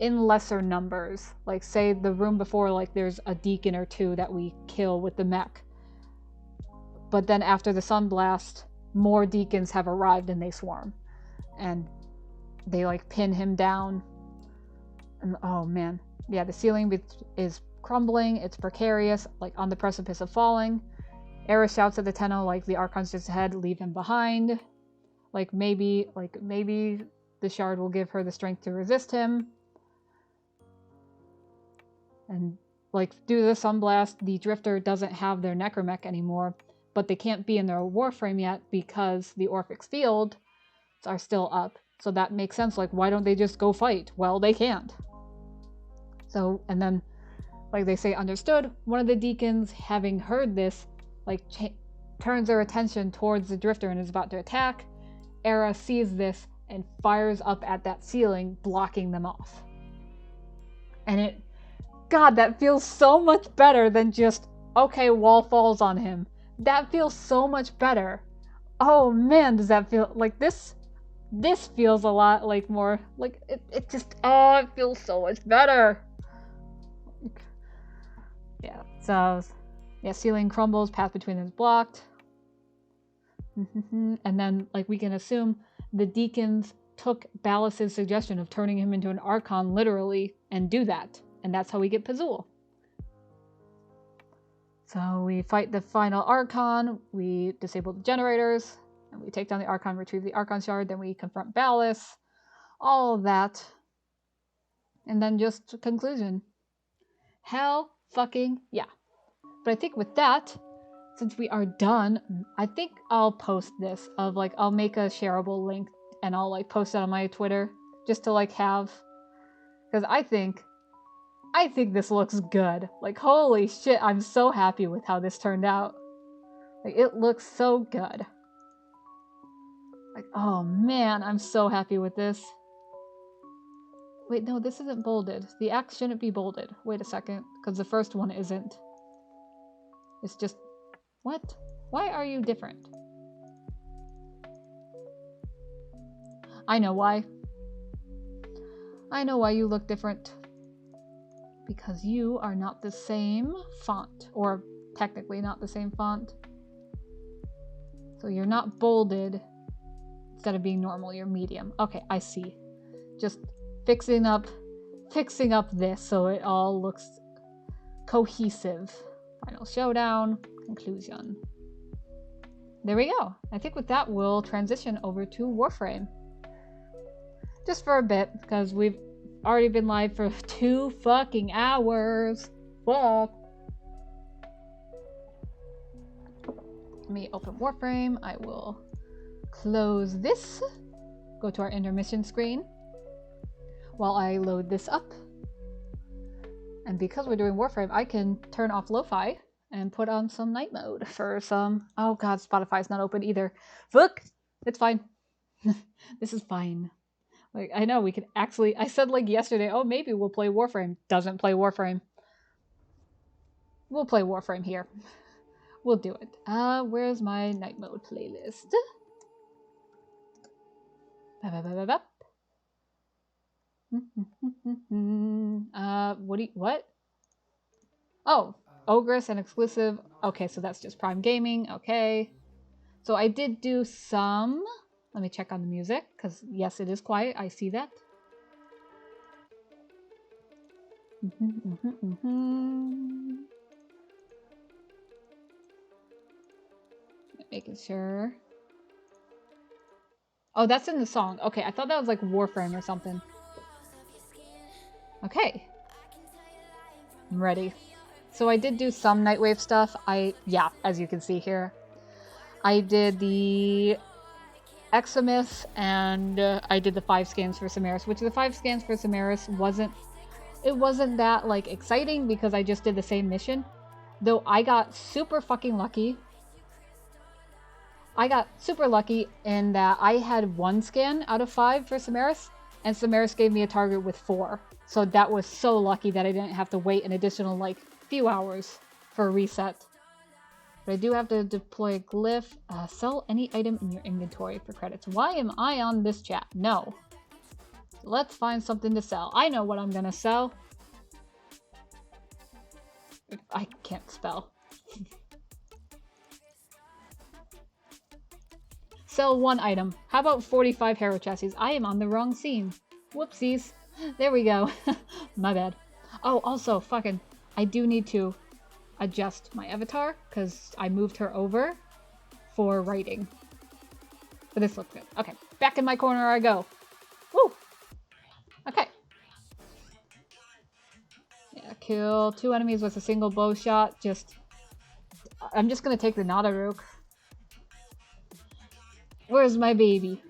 in lesser numbers. Like, say the room before, like, there's a Deacon or 2 that we kill with the mech. But then after the sunblast, more deacons have arrived and they swarm. And they like pin him down. And oh man. Yeah, the ceiling is crumbling. It's precarious, like on the precipice of falling. Eris shouts at the Tenno like the Archon's just ahead, leave him behind. Like maybe the shard will give her the strength to resist him. And like due to the sunblast, the Drifter doesn't have their necromech anymore, but they can't be in their warframe yet because the Orphic fields are still up. So that makes sense. Like, why don't they just go fight? Well, they can't. So, and then, like they say, understood. One of the deacons, having heard this, like turns their attention towards the Drifter and is about to attack. Era sees this and fires up at that ceiling, blocking them off. And God, that feels so much better than just, okay, wall falls on him. That feels so much better. Oh man, does that feel like this feels a lot like more like it feels so much better. Yeah, so yeah, ceiling crumbles, path between them is blocked. And then like we can assume the deacons took Ballas's suggestion of turning him into an Archon literally and do that. And that's how we get Pazul. So we fight the final Archon, we disable the generators, and we take down the Archon, retrieve the Archon shard, then we confront Ballas. All of that. And then just conclusion. Hell fucking yeah. But I think with that, since we are done, I think I'll post this of like, I'll make a shareable link and I'll like post it on my Twitter just to like have, because I think this looks good. Like, holy shit, I'm so happy with how this turned out. Like, it looks so good. Like, oh man, I'm so happy with this. Wait, no, this isn't bolded. The X shouldn't be bolded. Wait a second, because the first one isn't. It's just... What? Why are you different? I know why. I know why you look different. Because you are not the same font. Or technically not the same font. So you're not bolded. Instead of being normal, you're medium. Okay, I see. Just fixing up this so it all looks cohesive. Final showdown. Conclusion. There we go. I think with that, we'll transition over to Warframe. Just for a bit, because we've already been live for 2 fucking hours. Fuck. Let me open Warframe. I will close this. Go to our intermission screen while I load this up. And because we're doing Warframe, I can turn off lo-fi and put on some night mode for some... Oh god, Spotify's not open either. Fuck! It's fine. This is fine. Like, I know we could actually... I said like yesterday, oh, maybe we'll play Warframe. Doesn't play Warframe. We'll play Warframe here. We'll do it. Where's my night mode playlist? What? Oh, Ogress and exclusive. Okay, so that's just Prime Gaming. Okay. So I did do some... Let me check on the music, because yes, it is quiet. I see that. Making sure. Oh, that's in the song. Okay, I thought that was like Warframe or something. Okay. I'm ready. So I did do some Nightwave stuff. Yeah, as you can see here. I did the Exomyth and I did the 5 scans for Samaris, which the 5 scans for Samaris wasn't that like exciting because I just did the same mission. Though I got super fucking lucky. I got super lucky in that I had 1 scan out of 5 for Samaris, and Samaris gave me a target with 4. So that was so lucky that I didn't have to wait an additional like few hours for a reset. But I do have to deploy a glyph. Sell any item in your inventory for credits. Why am I on this chat? No. Let's find something to sell. I know what I'm gonna sell. I can't spell. Sell 1 item. How about 45 Hero chassis? I am on the wrong scene. Whoopsies. There we go. My bad. Oh, also, fucking, I do need to adjust my avatar because I moved her over for writing. But this looks good. Okay, back in my corner I go. Woo! Okay. Yeah, kill 2 enemies with a single bow shot. I'm just gonna take the Nadarook. Where's my baby?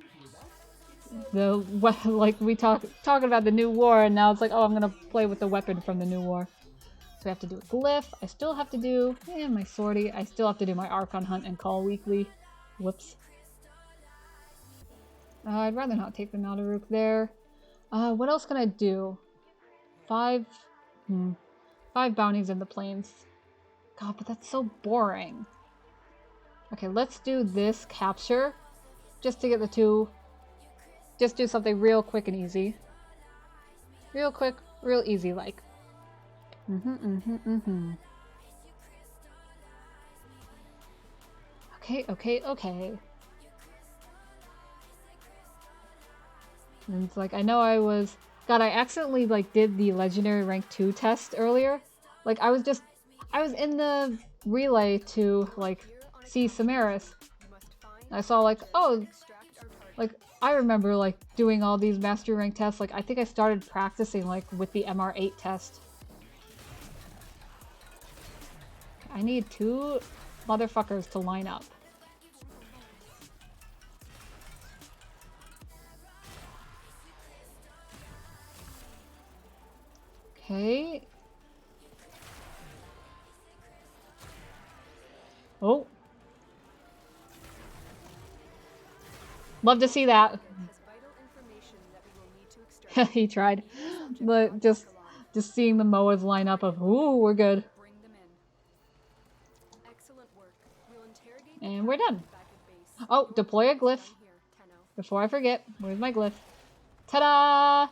Like we talking about the new war, and now it's like, oh, I'm gonna play with the weapon from the new war. So I have to do a glyph. I still have to do, my sortie. I still have to do my Archon hunt and call weekly. Whoops. I'd rather not take the Nadarook there. What else can I do? 5 bounties in the plains. God, but that's so boring. Okay, let's do this capture. Just to get the 2. Just do something real quick and easy. Real quick, real easy like. Okay. And it's like, I know I was... God, I accidentally, like, did the Legendary Rank 2 test earlier. Like, I was in the relay to, like, see Samaris. And I saw, like, oh... Like, I remember, like, doing all these Mastery Rank tests. Like, I think I started practicing, like, with the MR8 test. I need 2 motherfuckers to line up. Okay. Oh. Love to see that. He tried. But just seeing the Moas line up of, ooh, we're good. And we're done. Oh, deploy a glyph. Before I forget, where's my glyph? Ta-da!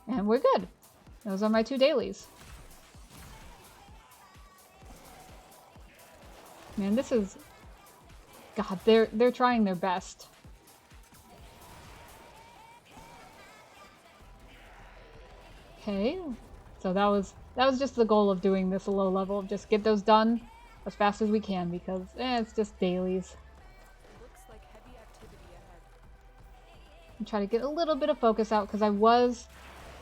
And we're good. Those are my 2 dailies. Man, this is... God, they're trying their best. Okay, so that was just the goal of doing this low level. Just get those done as fast as we can because it's just dailies. Looks like heavy activity ahead. And try to get a little bit of focus out because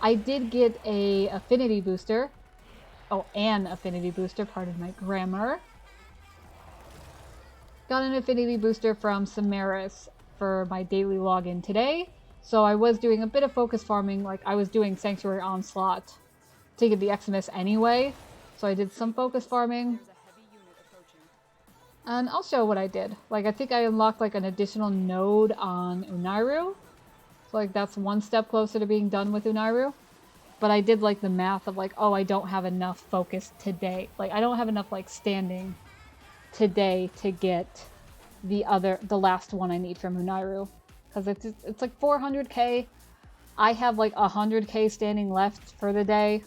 I did get a affinity booster. Oh, an affinity booster, pardon my grammar. Got an affinity booster from Samaris for my daily login today. So I was doing a bit of focus farming, like I was doing Sanctuary Onslaught to get the Eximus anyway. So I did some focus farming. And I'll show what I did. Like I think I unlocked like an additional node on Unairu. So like that's 1 step closer to being done with Unairu. But I did like the math of like, oh, I don't have enough focus today. Like I don't have enough like standing today to get the last one I need from Unairu. Because it's like 400k. I have like 100k standing left for the day.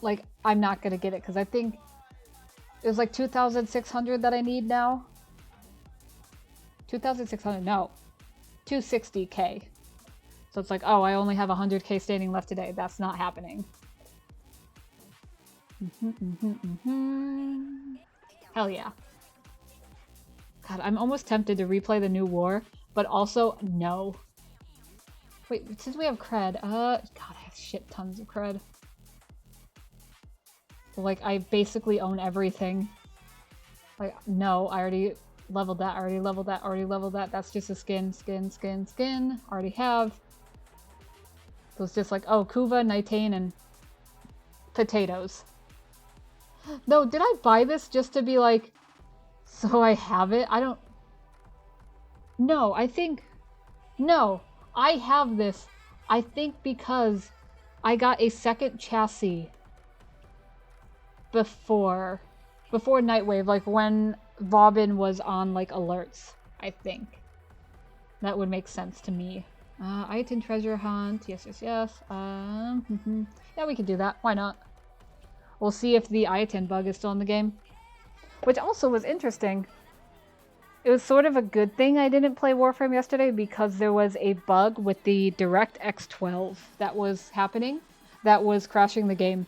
Like, I'm not gonna get it because I think there's like 2,600 that I need now. 2,600, no. 260k. So it's like, oh, I only have 100k standing left today. That's not happening. Hell yeah. God, I'm almost tempted to replay the new war, but also, no. Wait, since we have cred, God, I have shit tons of cred. Like, I basically own everything. Like, no, I already leveled that, already leveled that, already leveled that. That's just a skin. Already have. So it's just like, oh, Kuva, Nitane, and potatoes. No, did I buy this just to be like, so I have it? I don't... No, I think... No, I have this, I think because I got a second chassis before Nightwave, like when Vauban was on like alerts, I think. That would make sense to me. Item treasure hunt, yes. Yeah, we can do that, why not? We'll see if the Iatan bug is still in the game. Which also was interesting. It was sort of a good thing I didn't play Warframe yesterday because there was a bug with the DirectX 12 that was happening that was crashing the game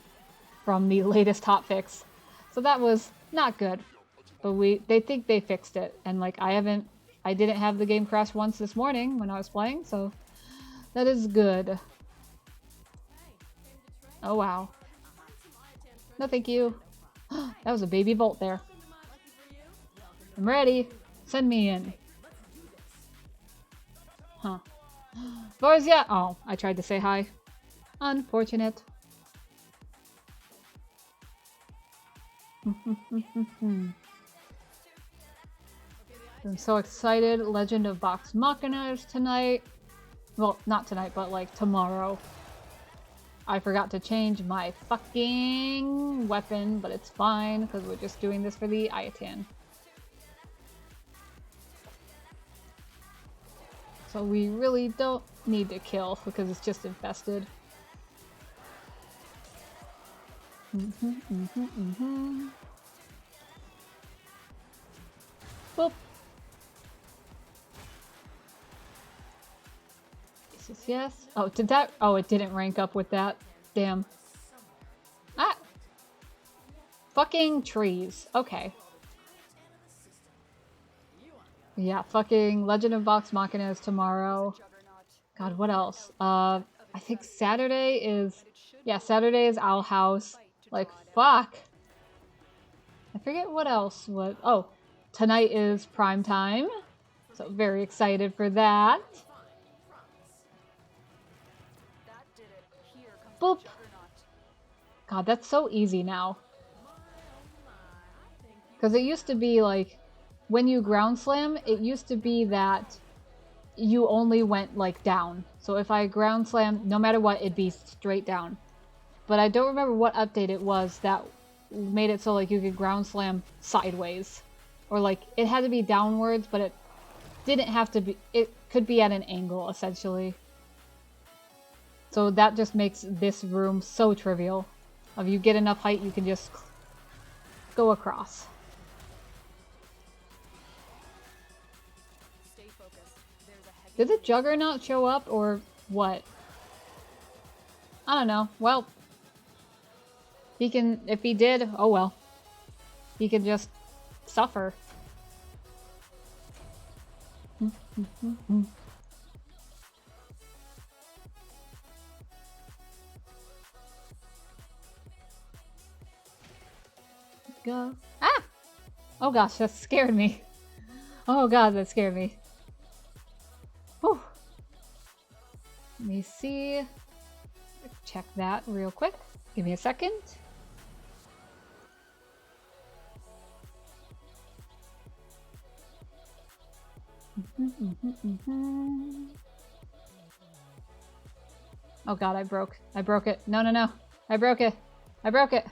from the latest hotfix. So that was not good. But they think they fixed it, and like I didn't have the game crash once this morning when I was playing, so that is good. Oh wow. No thank you. That was a baby Volt there. I'm ready. Send me in. Huh. Varzia! Oh, I tried to say hi. Unfortunate. I'm so excited. Legend of Vox Machina is tonight. Well, not tonight, but like tomorrow. I forgot to change my fucking weapon, but it's fine because we're just doing this for the Iatan. So we really don't need to kill because it's just infested. Boop. Yes. Oh, did that? Oh, it didn't rank up with that. Damn. Ah! Fucking trees. Okay. Yeah, fucking Legend of Vox Machina is tomorrow. God, what else? I think Saturday is... Yeah, Saturday is Owl House. Like, fuck. I forget what else. Oh, tonight is prime time. So very excited for that. Boop. God, that's so easy now. Because it used to be like, when you ground slam, it used to be that you only went like down. So if I ground slam, no matter what, it'd be straight down. But I don't remember what update it was that made it so like you could ground slam sideways. Or like, it had to be downwards, but it didn't have to be, it could be at an angle, essentially. So that just makes this room so trivial. If you get enough height, you can just go across. Did the Juggernaut show up, or what? I don't know. Well, he can, if he did, oh well. He can just suffer. Go. Ah! Oh gosh, that scared me. Oh god, that scared me. Whew. Let me see. Check that real quick. Give me a second. Oh god, I broke it. No, no, no. I broke it. I broke it.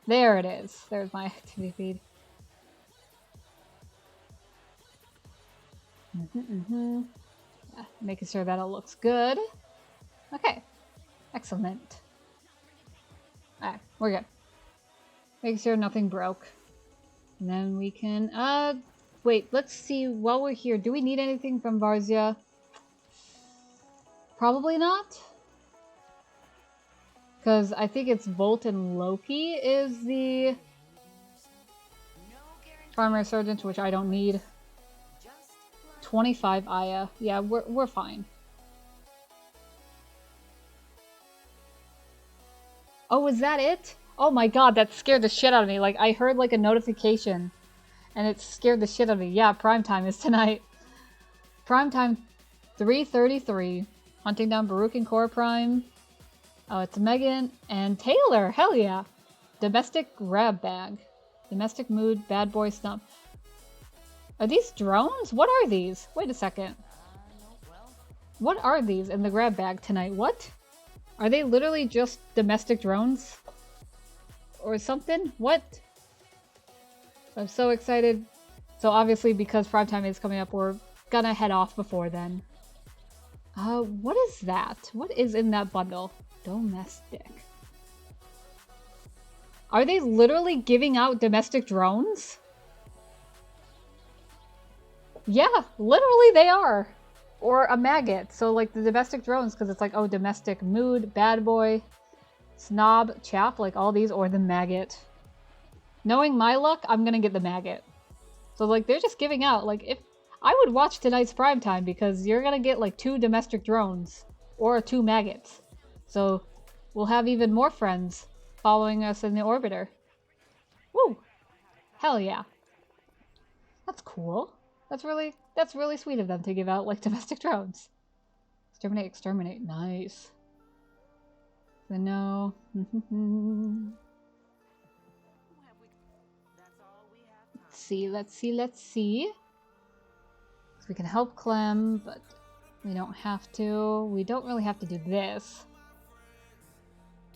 There it is. There's my activity feed. Yeah, making sure that it looks good. Okay. Excellent. Alright, we're good. Making sure nothing broke. And then we can, wait, let's see, while we're here, do we need anything from Varzia? Probably not. Because I think it's Volt and Loki is the primary surgeons, which I don't need. 25 Aya. Yeah, we're fine. Oh, is that it? Oh my god, that scared the shit out of me. Like, I heard like a notification and it scared the shit out of me. Yeah, prime time is tonight. Prime time 3:33. Hunting down Baruch and Core Prime. Oh, it's Megan and Taylor. Hell yeah. Domestic grab bag. Domestic mood, bad boy stump. Are these drones? What are these? Wait a second. What are these in the grab bag tonight? What? Are they literally just domestic drones? Or something? What? I'm so excited. So obviously because prime time is coming up, we're gonna head off before then. What is that? What is in that bundle? Domestic. Are they literally giving out domestic drones? Yeah, literally they are. Or a maggot. So like the domestic drones, because it's like, oh, domestic mood, bad boy, snob, chap, like all these, or the maggot. Knowing my luck, I'm gonna get the maggot. So like they're just giving out, like if I would watch tonight's prime time because you're gonna get like 2 domestic drones or 2 maggots. So we'll have even more friends following us in the orbiter. Woo! Hell yeah. That's cool. That's really sweet of them to give out like domestic drones. Exterminate, exterminate. Nice. So no. Let's see. So we can help Clem, but we don't have to. We don't really have to do this.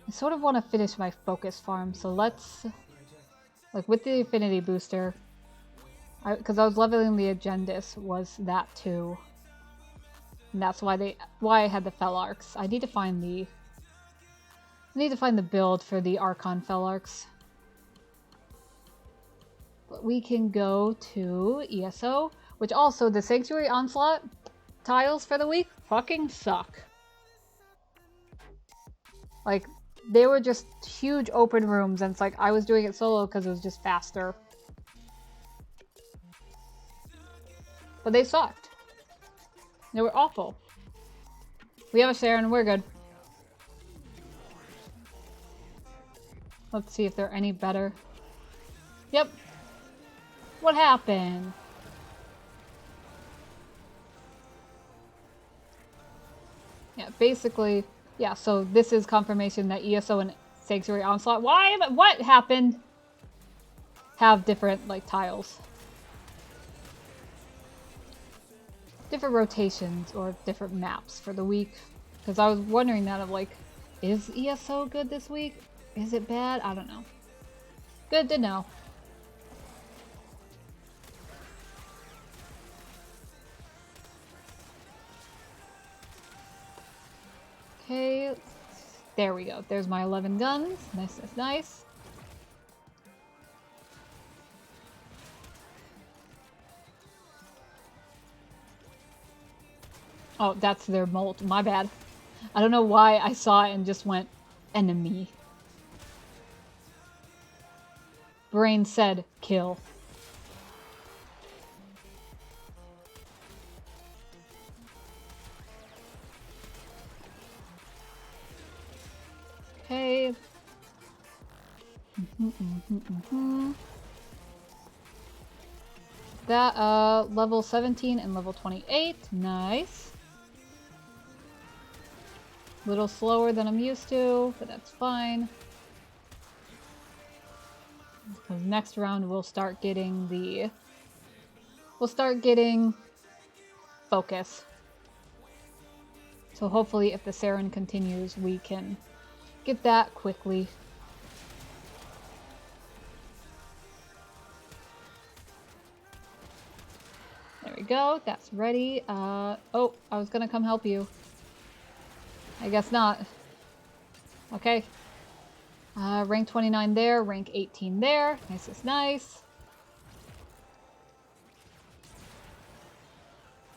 I sort of want to finish my focus farm, so let's... Like with the affinity booster, because I was leveling the Agendis, was that too. And that's why I had the Felarks. I need to find the build for the Archon Felarks. But we can go to ESO, which also the Sanctuary Onslaught tiles for the week fucking suck. Like, they were just huge open rooms, and it's like I was doing it solo because it was just faster. But they sucked. They were awful. We have a Saren, we're good. Let's see if they're any better. Yep. What happened? Yeah, basically, yeah, so this is confirmation that ESO and Sanctuary Onslaught, what happened? Have different, like, tiles. Different rotations or different maps for the week. Because I was wondering that of, like, is ESO good this week? Is it bad? I don't know. Good to know. Okay, there we go. There's my 11 guns. Nice, nice, nice. Oh, that's their molt. My bad. I don't know why I saw it and just went enemy. Brain said kill. Okay. That, level 17 and level 28. Nice. Little slower than I'm used to, but that's fine. Because next round we'll start getting the... We'll start getting focus. So hopefully if the Saren continues, we can get that quickly. There we go, that's ready. Oh, I was gonna come help you. I guess not. Okay. Rank 29 there, rank 18 there. Nice is nice.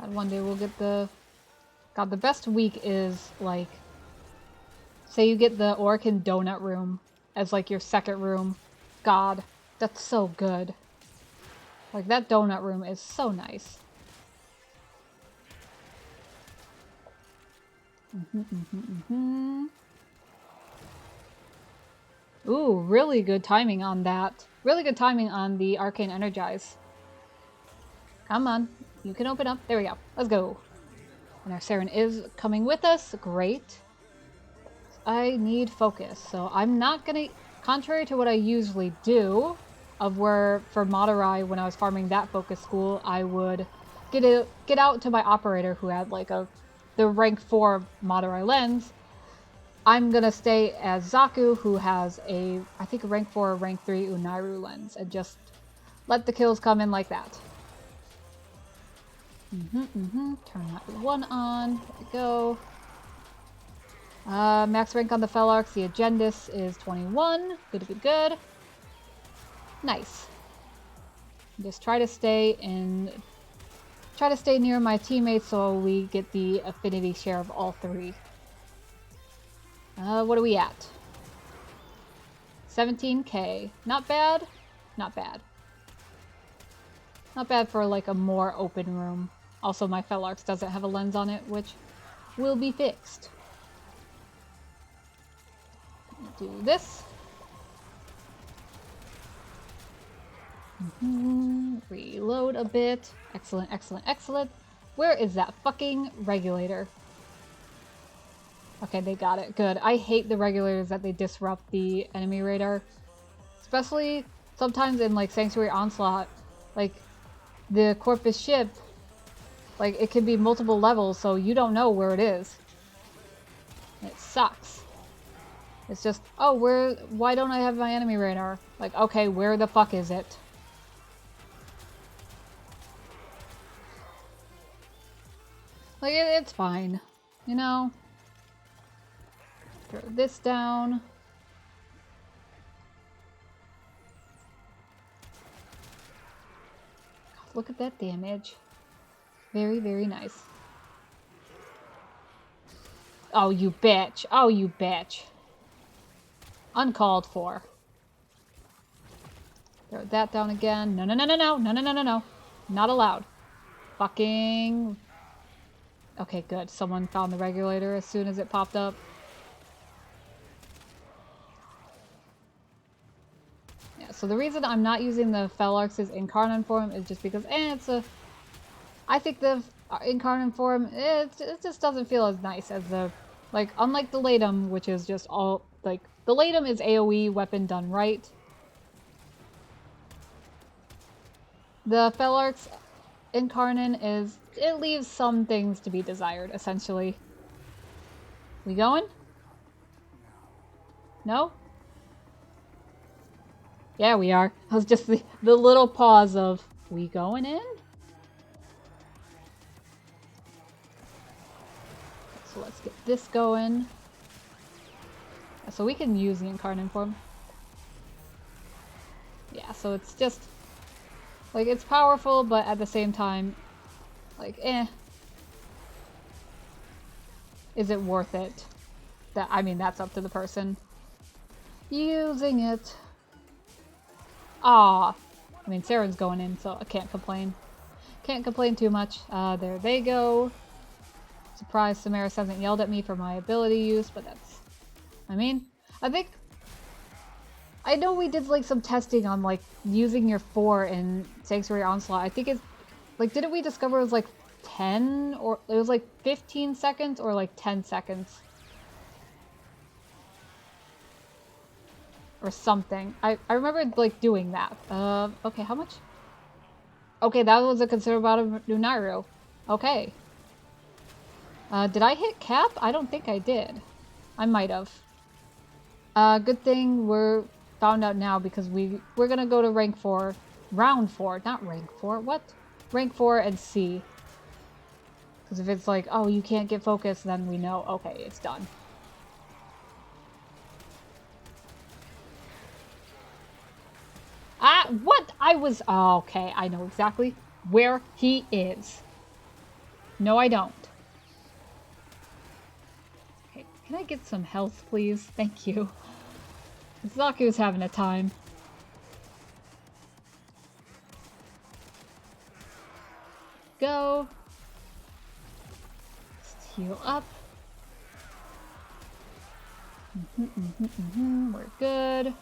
God, one day we'll get the... God, the best week is, like... Say you get the Orokin Donut Room as, like, your second room. God, that's so good. Like, that donut room is so nice. Ooh, really good timing on that. Really good timing on the Arcane Energize. Come on, you can open up. There we go. Let's go. And our Saren is coming with us. Great. I need focus, so I'm not gonna... Contrary to what I usually do, of where for Madurai, when I was farming that focus school, I would get out to my operator who had like the rank 4 Madurai lens. I'm gonna stay as Zaku, who has a, I think, a rank 4 or rank 3 Unairu lens, and just let the kills come in like that. Turn that one on. There we go. Max rank on the Felarx, the Agendis is 21. Good, good, good. Nice. Just try to stay near my teammates so we get the affinity share of all three. What are we at? 17k. Not bad. Not bad. Not bad for like a more open room. Also, my Felarx doesn't have a lens on it, which will be fixed. Do this. Reload a bit. Excellent, excellent, excellent. Where is that fucking regulator? Okay, they got it. Good. I hate the regulators that they disrupt the enemy radar. Especially sometimes in like Sanctuary Onslaught. Like, the Corpus ship, like, it can be multiple levels, so you don't know where it is. It sucks. It's just, oh, why don't I have my enemy radar? Like, okay, where the fuck is it? Like, it's fine. You know? Throw this down. God, look at that damage. Very, very nice. Oh, you bitch. Oh, you bitch. Uncalled for. Throw that down again. No, no, no, no, no. No, no, no, no, no. Not allowed. Fucking... Okay, good. Someone found the regulator as soon as it popped up. Yeah, so the reason I'm not using the Felarx's Incarnon form is just because, it's a... I think the Incarnon form, it just doesn't feel as nice as the... Like, unlike the Latum, which is just all... Like, the Latum is AoE weapon done right. The Felarx Incarnon is... It leaves some things to be desired, essentially. We going? No? Yeah, we are. It was just the little pause of, we going in? So let's get this going. So we can use the Incarnon form. Yeah, so it's just... Like, it's powerful, but at the same time, like, Is it worth it? I mean, that's up to the person using it. Ah, I mean, Saren's going in, so I can't complain. Can't complain too much. There they go. Surprised Samaris hasn't yelled at me for my ability use, but that's... I mean, I know we did, like, some testing on, like, using your 4 in Sanctuary Onslaught. I think it's... Like, didn't we discover it was, like, 10? Or it was, like, 15 seconds or, like, 10 seconds? Or something. I remember, like, doing that. Okay, how much? Okay, that was a considerable amount of Nunairu. Okay. Did I hit cap? I don't think I did. I might have. Good thing we're found out now because we're gonna go to rank 4. Round 4, not rank 4. What? Rank 4 and C. Because if it's like, oh, you can't get focused, then we know, okay, it's done. Ah, what? Oh, okay, I know exactly where he is. No, I don't. Okay, can I get some health, please? Thank you. Zaku's having a time. Go. Let's heal up. We're good.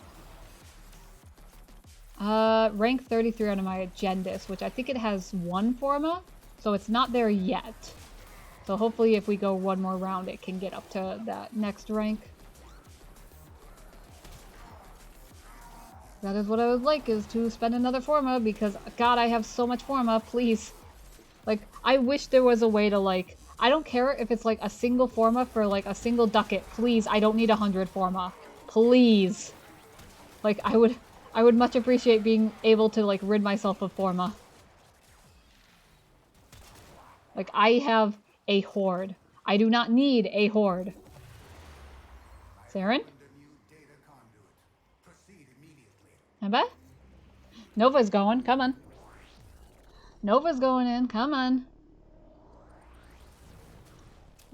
Rank 33 on my Agendis, which I think it has 1 Forma, so it's not there yet. So hopefully if we go one more round, it can get up to that next rank. That is what I would like, is to spend another Forma, because, God, I have so much Forma, please. Like, I wish there was a way to, like... I don't care if it's, like, a single Forma for, like, a single ducat. Please, I don't need 100 Forma. Please. Like, I would much appreciate being able to, like, rid myself of Forma. Like, I have a horde. I do not need a horde. Saren? Abba? Nova's going. Come on. Nova's going in. Come on.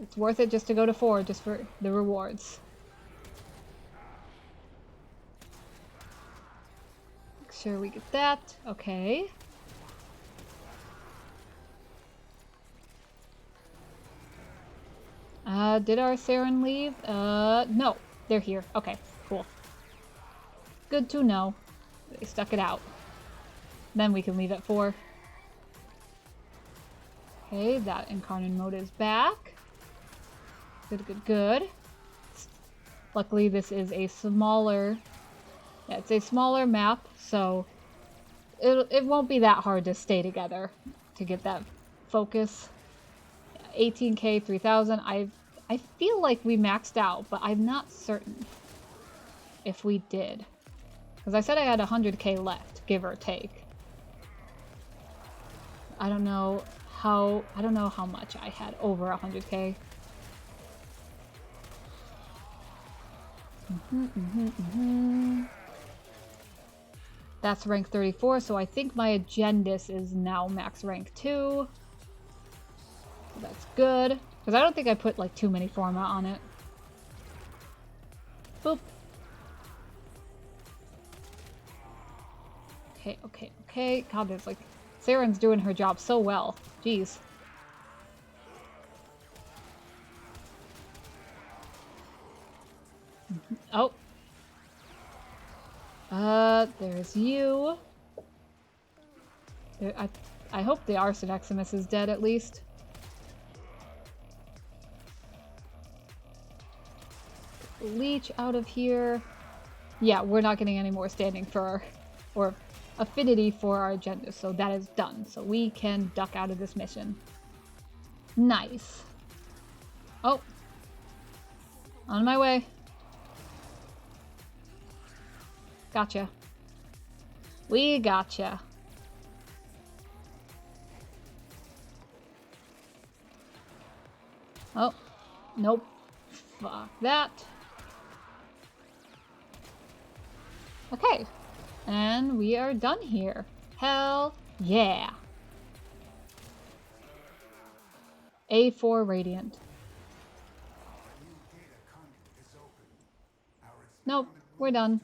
It's worth it just to go to 4 just for the rewards. Make sure we get that. Okay. Did our Saren leave? No. They're here. Okay, cool. Good to know. They stuck it out. Then we can leave at 4. Okay, that Incarnate mode is back. Good, good, good. Luckily, this is a smaller... Yeah, it's a smaller map, so it won't be that hard to stay together to get that focus. 18k, 3000. I feel like we maxed out, but I'm not certain if we did. Because I said I had 100k left, give or take. I don't know how much I had over 100k. That's rank 34, so I think my Agendus is now max rank 2. So that's good. Because I don't think I put like too many forma on it. Boop. Okay, okay, okay. God, there's like... Saren's doing her job so well. Jeez. Oh. There's you. I hope the Arson Eximus is dead at least. Leech out of here. Yeah, we're not getting any more standing for our, or affinity for our agenda, so that is done. So we can duck out of this mission. Nice. Oh. On my way. Gotcha. We gotcha. Oh. Nope. Fuck that. Okay, and we are done here. Hell yeah. A4 Radiant. Nope, we're done.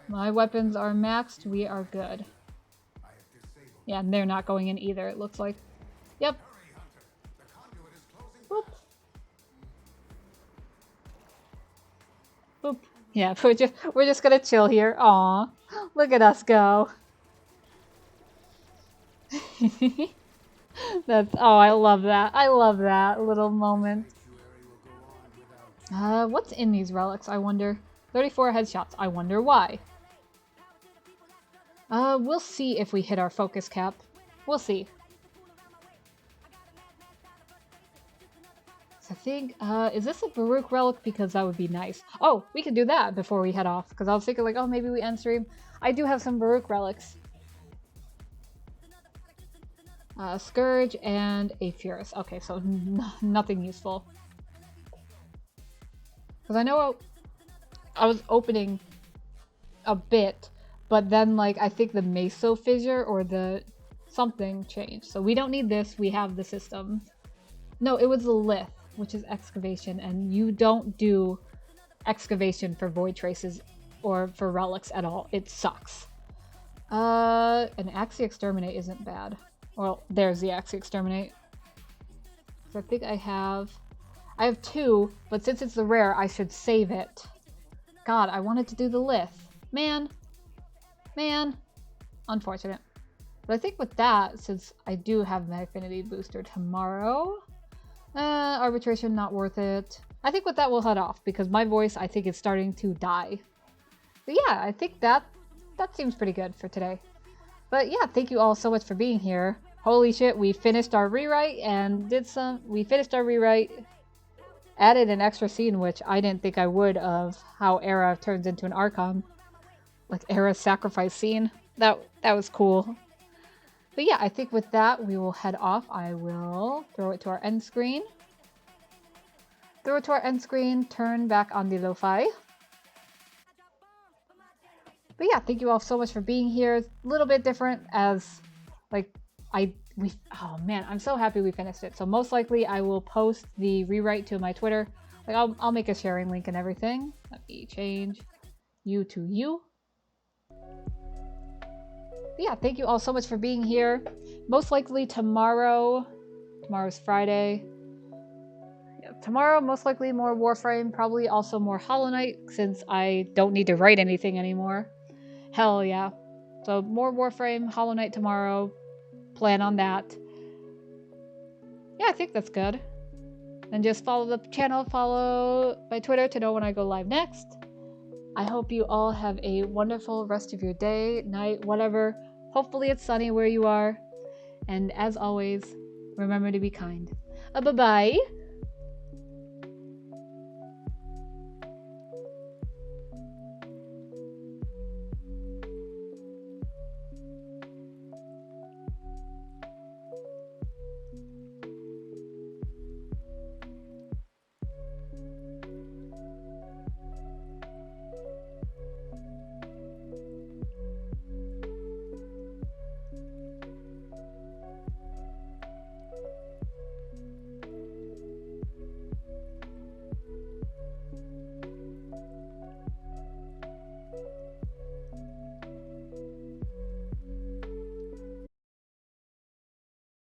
My weapons are maxed, we are good. Yeah, and they're not going in either, it looks like. Yep. Whoop. Boop. Yeah, we're just gonna chill here. Aw, look at us go. That's I love that. I love that little moment. What's in these relics? I wonder. 34 headshots. I wonder why. We'll see if we hit our focus cap. We'll see. I think, is this a Baruch relic? Because that would be nice. Oh, we could do that before we head off. Because I was thinking like, oh, maybe we end stream. I do have some Baruch relics. Scourge and a Furus. Okay, so nothing useful. Because I know I was opening a bit, but then like, I think the Meso Fissure or the something changed. So we don't need this. We have the system. No, it was the Lith, which is excavation, and you don't do excavation for void traces or for relics at all. It sucks. An Axii Exterminate isn't bad. Well, there's the Axii Exterminate. So I think I have 2, but since it's the rare, I should save it. God, I wanted to do the Lith. Man. Unfortunate. But I think with that, since I do have my affinity booster tomorrow, arbitration, not worth it. I think with that we'll head off because my voice, I think, is starting to die. But yeah, I think that seems pretty good for today. But yeah, thank you all so much for being here. Holy shit, we finished our rewrite and added an extra scene, which I didn't think I would, of how Era turns into an Archon. Like Era's sacrifice scene. That was cool. But yeah, I think with that, we will head off. I will throw it to our end screen. throw it to our end screen, turn back on the lo-fi. But yeah, thank you all so much for being here. It's a little bit different as like oh man, I'm so happy we finished it. So most likely I will post the rewrite to my Twitter. Like I'll make a sharing link and everything. Let me change you to you. But yeah, thank you all so much for being here. Most likely tomorrow's Friday. Yeah, tomorrow, most likely more Warframe, probably also more Hollow Knight since I don't need to write anything anymore. Hell yeah. So more Warframe, Hollow Knight tomorrow. Plan on that. Yeah, I think that's good. And just follow the channel, follow my Twitter to know when I go live next. I hope you all have a wonderful rest of your day, night, whatever. Hopefully it's sunny where you are. And as always, remember to be kind. Bye-bye.